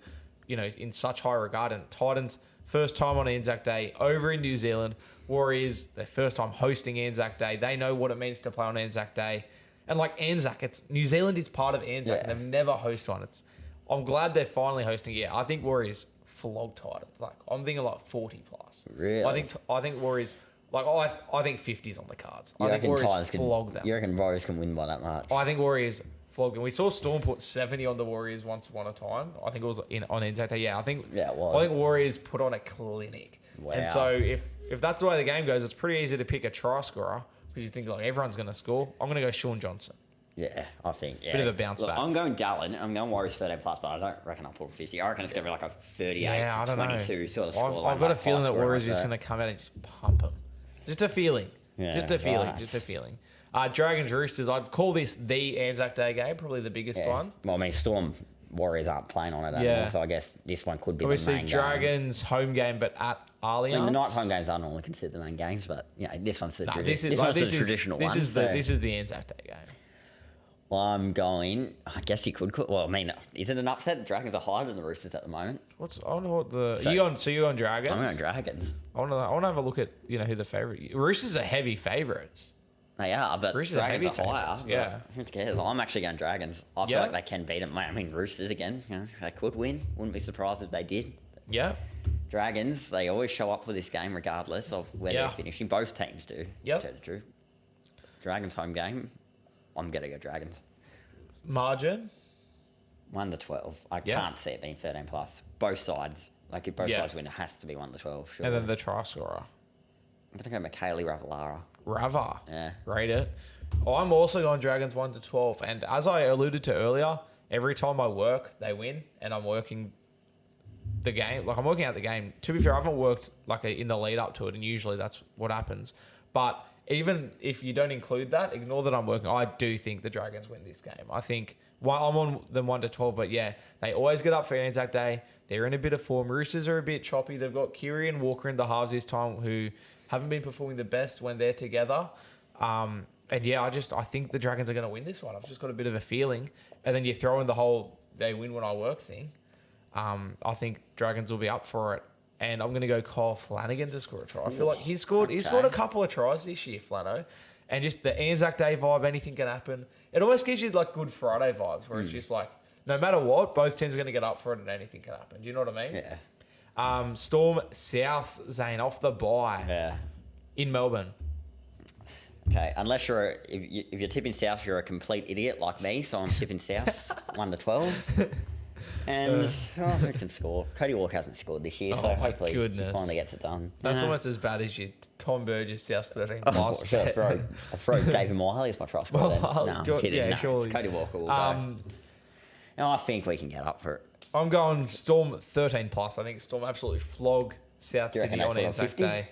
in such high regard. And Titans, first time on Anzac Day over in New Zealand. Warriors, their first time hosting Anzac Day. They know what it means to play on Anzac Day. And like Anzac, New Zealand is part of Anzac, and they've never hosted one. I'm glad they're finally hosting it. Yeah, I think Warriors flog Titans. Like, I'm thinking like 40 plus. Really? I think Warriors, like, I think 50's on the cards. You I think reckon Warriors Titans flog them. You reckon Warriors can win by that much? I think Warriors flog them. We saw Storm put 70 on the Warriors once upon a time. I think it was on Anzac Day. Yeah, I think it was. I think Warriors put on a clinic. Wow. And so if that's the way the game goes, it's pretty easy to pick a try scorer because you think like everyone's going to score. I'm going to go Sean Johnson. Yeah, I think. Yeah. Bit of a bounce back. I'm going Dallin. I'm going Warriors 13 plus, but I don't reckon I'll put 50. I reckon it's going to be like a 38 to 22 sort of score. I've got a feeling that Warriors are just going to come out and just pump them. Just a feeling. Yeah, just a feeling. right. Just a feeling. Dragons Roosters, I'd call this the Anzac Day game, probably the biggest one. Well, I mean, Storm Warriors aren't playing on it anymore, so I guess this one could be Obviously, the main Dragons game. home game, but at Allianz. I mean, the night home games aren't normally considered the main games, but this one's the, This is the traditional one. This is the Anzac Day game. I'm going. I guess you could. Well, I mean, is it an upset? Dragons are higher than the Roosters at the moment. I wonder what the you on Dragons? I'm going Dragons. I want to have a look at who the favourite. Roosters are heavy favourites. They are, but Roosters Dragons are are higher. favourites, yeah. Who cares? I'm actually going Dragons. I feel like they can beat them. I mean, Roosters again. They could win. Wouldn't be surprised if they did. Yeah. Dragons, they always show up for this game regardless of where they're finishing. Both teams do. Yep. To tell the truth. Dragons home game. I'm going to go Dragons. Margin? 1-12. I can't see it being 13 plus. Both sides. Like, if both sides win, it has to be 1-12. Sure. And then the try scorer. I'm going to go Michaeli Ravalawa. Rava. Yeah. Rate it. I'm also going Dragons 1-12. And as I alluded to earlier, every time I work, they win. And I'm working the game. Like, I'm working out the game. To be fair, I haven't worked like in the lead up to it. And usually that's what happens. But even if you don't include that, ignore that I'm working. I do think the Dragons win this game. I think I'm on them 1-12, but yeah, they always get up for Anzac Day. They're in a bit of form. Roosters are a bit choppy. They've got Kiri and Walker in the halves this time who haven't been performing the best when they're together. And yeah, I think the Dragons are going to win this one. I've just got a bit of a feeling. And then you throw in the whole they win when I work thing. I think Dragons will be up for it. And I'm going to go Kyle Flanagan to score a try. I feel like he's scored a couple of tries this year, Flano. And just the Anzac Day vibe, anything can happen. It almost gives you like Good Friday vibes where it's just like, no matter what, both teams are going to get up for it and anything can happen. Do you know what I mean? Yeah. Storm South, Zane, off the bye. Yeah. In Melbourne. Okay, unless if you're tipping South, you're a complete idiot like me, so I'm tipping South 1-12. And who can score? Cody Walker hasn't scored this year, so hopefully he finally gets it done. That's almost as bad as your Tom Burgess South 13 plus. I'll throw David Miley as my try scorer then. No, I'm kidding. Yeah, no, surely. Cody Walker will go. No, I think we can get up for it. I'm going Storm 13 plus. I think Storm absolutely flog South Sydney on Anzac Day.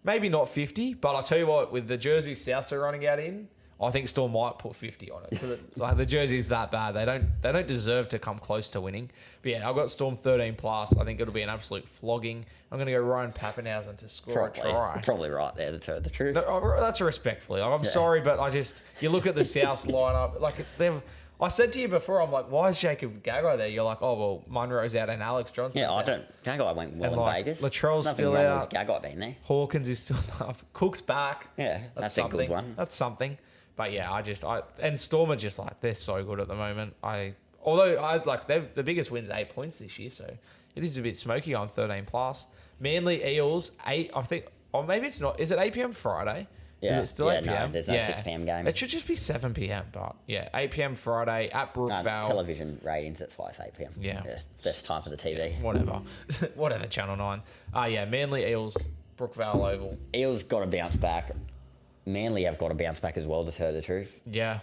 Maybe not 50, but I'll tell you what, with the jersey Souths are running out in, I think Storm might put 50 on it. Like the jersey's that bad. They don't deserve to come close to winning. But yeah, I've got Storm 13 plus. I think it'll be an absolute flogging. I'm going to go Ryan Pappenhausen to score a try. Probably right there to tell the truth. That's respectfully. I'm sorry, but you look at the Souths lineup. Like I said to you before, I'm like, why is Jacob Gagai there? You're like, oh well, Munro's out and Alex Johnson. Yeah, Gagai went well in Vegas. Latrell's still out. Gagai being there. Hawkins is still up. Cook's back. Yeah, that's a good one. That's something. But yeah, and Storm are just like, they're so good at the moment. They've the biggest wins 8 points this year, so it is a bit smoky on 13 plus. Manly Eels 8. I think, or maybe it's not. Is it 8 p.m. Friday? Yeah. Is it still 8 p.m.? No, there's no 6 p.m. game. It should just be 7 p.m. But yeah, 8 p.m. Friday at Brookvale. Television ratings, that's why it's 8 p.m. Yeah. Best time for the TV. Whatever. Whatever, Channel 9. Yeah, Manly Eels, Brookvale Oval. Eels got to bounce back. Manly have got to bounce back as well, to tell the truth. Yeah.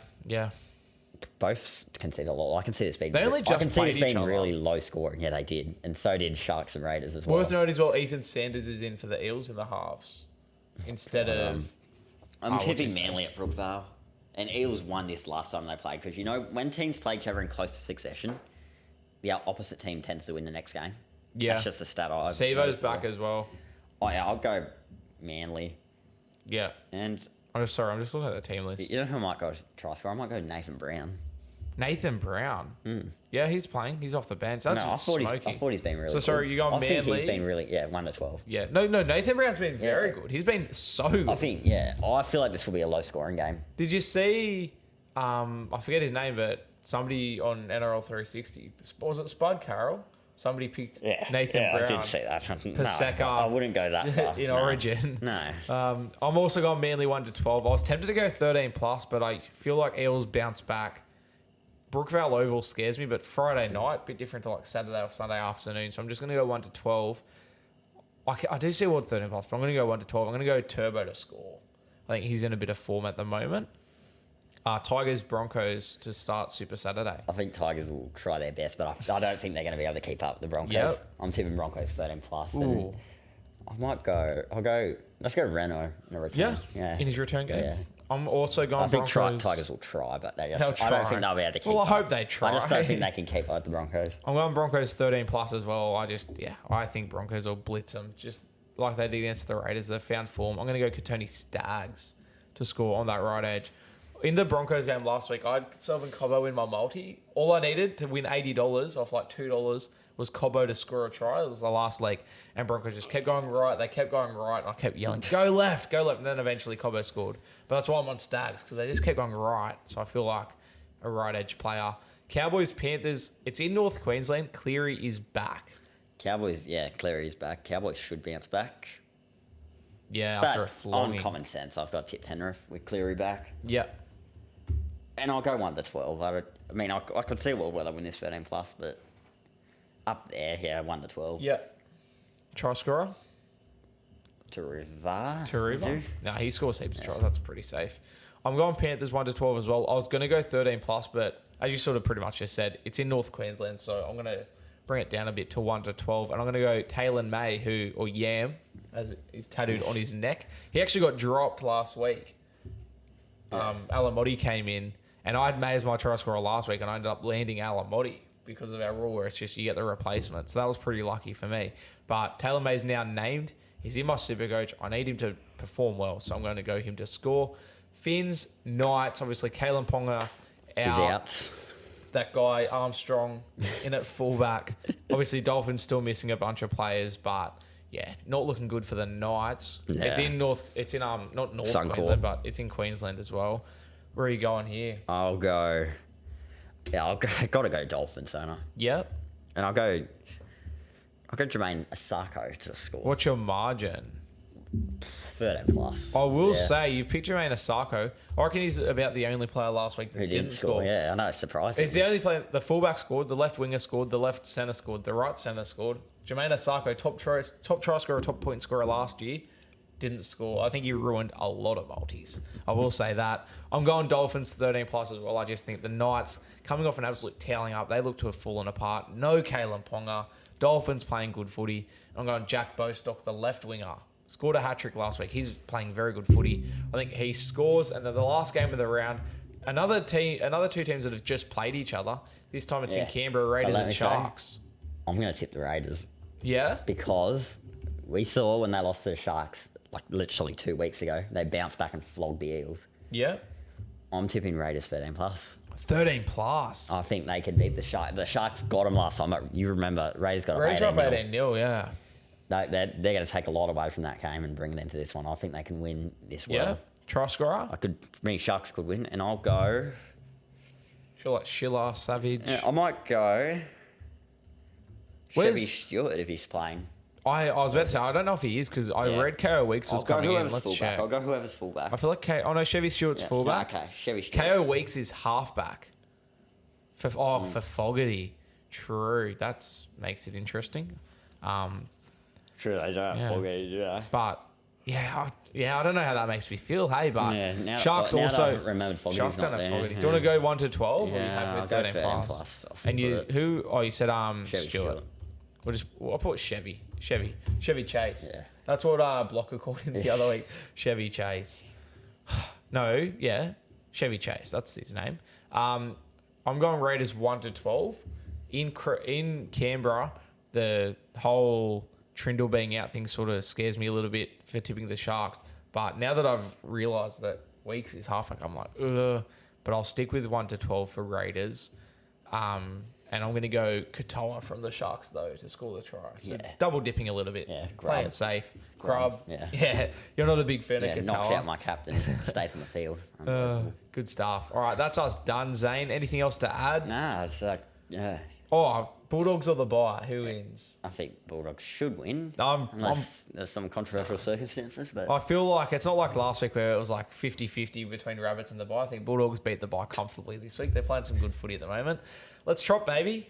Both can see the lot. I can see this being. They only just played each other. Really low scoring. Yeah, they did, and so did Sharks and Raiders as well. Worth noting as well, Ethan Sanders is in for the Eels in the halves instead of. I'm tipping Manly at Brookvale, and Eels won this last time they played because when teams play each other in close succession, the opposite team tends to win the next game. Yeah, that's just a stat I've Sivo's back as well. Oh yeah, I'll go Manly. Yeah. And I'm just looking at the team list. You know who might go try score? I might go Nathan Brown. Nathan Brown. Yeah, he's playing. He's off the bench. That's I smoky. thought he's been really So, sorry, good. you got I think Manly? he's been really, 1 to 12. Yeah. No, Nathan Brown's been very good. He's been so good. I think, I feel like this will be a low scoring game. Did you see, I forget his name, but somebody on NRL 360, was it Spud Carroll? Somebody picked Nathan Brown. I did see that. Paseka. No, I wouldn't go that far. In Origin. No. I'm also going Manly 1 to 12. I was tempted to go 13 plus, but I feel like Eels bounce back. Brookvale Oval scares me, but Friday night, a bit different to like Saturday or Sunday afternoon. So I'm just going to go 1 to 12. I do see what 13 plus, but I'm going to go 1 to 12. I'm going to go Turbo to score. I think he's in a bit of form at the moment. Tigers Broncos to start Super Saturday. I think Tigers will try their best, but I don't think they're going to be able to keep up with the Broncos. Yep. I'm tipping Broncos 13 plus. Ooh. And let's go Renault in a return. Yeah. In his return game. Yeah. I'm also going I think Broncos. Tigers will try, but I They'll don't think they'll be able to keep Well, I up. hope they try. I just don't think they can keep up with the Broncos. I'm going Broncos 13 plus as well. I think Broncos will blitz them just like they did against the Raiders. They've found form. I'm going to go Katoni Staggs to score on that right edge. In the Broncos game last week, I had Selv and Cobbo in my multi. All I needed to win $80 off like $2 was Cobbo to score a try. It was the last leg. And Broncos just kept going right. They kept going right. And I kept yelling, go left, go left. And then eventually Cobbo scored. But that's why I'm on Stags, because they just kept going right. So I feel like a right edge player. Cowboys, Panthers, it's in North Queensland. Cleary is back. Cowboys, Cleary is back. Cowboys should bounce back. Yeah, But after a flogging. on common sense, I've got Tip Penrith with Cleary back. Yep. And I'll go 1 to 12. I could see whether they win this 13 plus, but up there, 1 to 12. Yep. Try scorer? Tariva? No, he scores heaps of tries. That's pretty safe. I'm going Panthers 1 to 12 as well. I was going to go 13 plus, but as you sort of pretty much just said, it's in North Queensland, so I'm going to bring it down a bit to 1 to 12. And I'm going to go Taylor May, or Yam, as is tattooed on his neck. He actually got dropped last week. Alamotti came in, and I had May as my try scorer last week, and I ended up landing Alamotti because of our rule where it's just you get the replacement. So that was pretty lucky for me. But Taylor May's now named. He's in my super coach. I need him to perform well, so I'm going to go him to score. Finns, Knights, obviously Kalen Ponga out. He's out. That guy, Armstrong, in at fullback. Obviously, Dolphins still missing a bunch of players, but yeah, not looking good for the Knights. Yeah. Not North Queensland, but it's in Queensland as well. Where are you going here? I'll go gotta go Dolphins, don't I? Yep. And I'll go Jermaine Asako to score. What's your margin? 13 plus. I will say, you've picked Jermaine Asako. I reckon he's about the only player last week that Who didn't score. Yeah, I know, it's surprising. It's the only player. The fullback scored, the left winger scored, the left centre scored, the right centre scored. Jermaine Asako, top try scorer, top point scorer last year, didn't score. I think he ruined a lot of multis. I will say that. I'm going Dolphins 13 plus as well. I just think the Knights, coming off an absolute tailing up, they look to have fallen apart. No Kalen Ponga. Dolphins playing good footy. I'm going Jack Bostock, the left winger. Scored a hat-trick last week. He's playing very good footy. I think he scores. And then the last game of the round, another two teams that have just played each other. This time it's in Canberra, Raiders and Sharks. I'm going to tip the Raiders. Yeah? Because we saw when they lost to the Sharks, like literally 2 weeks ago, they bounced back and flogged the Eels. Yeah. I'm tipping Raiders 13 plus. 13 plus. I think they can beat the Sharks. The Sharks got them last time. You remember, Raiders got Raiders up 18-0, yeah. They're going to take a lot away from that game and bring it into this one. I think they can win this well. Yeah. Try scorer? Sharks could win, and I'll go. Schiller, Savage. Yeah, I might go. Chevy Stewart if he's playing. I was about to say, I don't know if he is because I read KO Weeks was coming in. Let's check. I'll go whoever's fullback. I feel like Chevy Stewart's fullback. Okay, Chevy Stewart. KO Weeks is halfback. For Fogarty. True. That makes it interesting. True, they don't have Fogarty, do they? But I don't know how that makes me feel. Hey, but Sharks now also. I've remembered Fogarty's Sharks don't not have there. Fogarty. Do you want to go 1 to 12? Or you happy with I'll 13 go plus? And you said Chevy Stewart. I'll put Chevy Chase. Yeah. That's what Blocker called him the other week. Chevy Chase. No, yeah, Chevy Chase. That's his name. I'm going Raiders 1 to 12 in Canberra. The whole Trindle being out thing sort of scares me a little bit for tipping the Sharks. But now that I've realised that Weeks is halfback, I'm like, ugh. But I'll stick with 1 to 12 for Raiders. And I'm going to go Katoa from the Sharks, though, to score the try. So double dipping a little bit. Yeah, Play it safe. Grub. Yeah. You're not a big fan of Katoa. Knocks out my captain. Stays in the field. Good stuff. All right, that's us done, Zane. Anything else to add? Nah, it's like, yeah. Oh, Bulldogs or the bye? Who wins? I think Bulldogs should win. Unless there's some controversial circumstances. But I feel like it's not like last week where it was like 50-50 between Rabbits and the bye. I think Bulldogs beat the bye comfortably this week. They're playing some good footy at the moment. Let's trot, baby.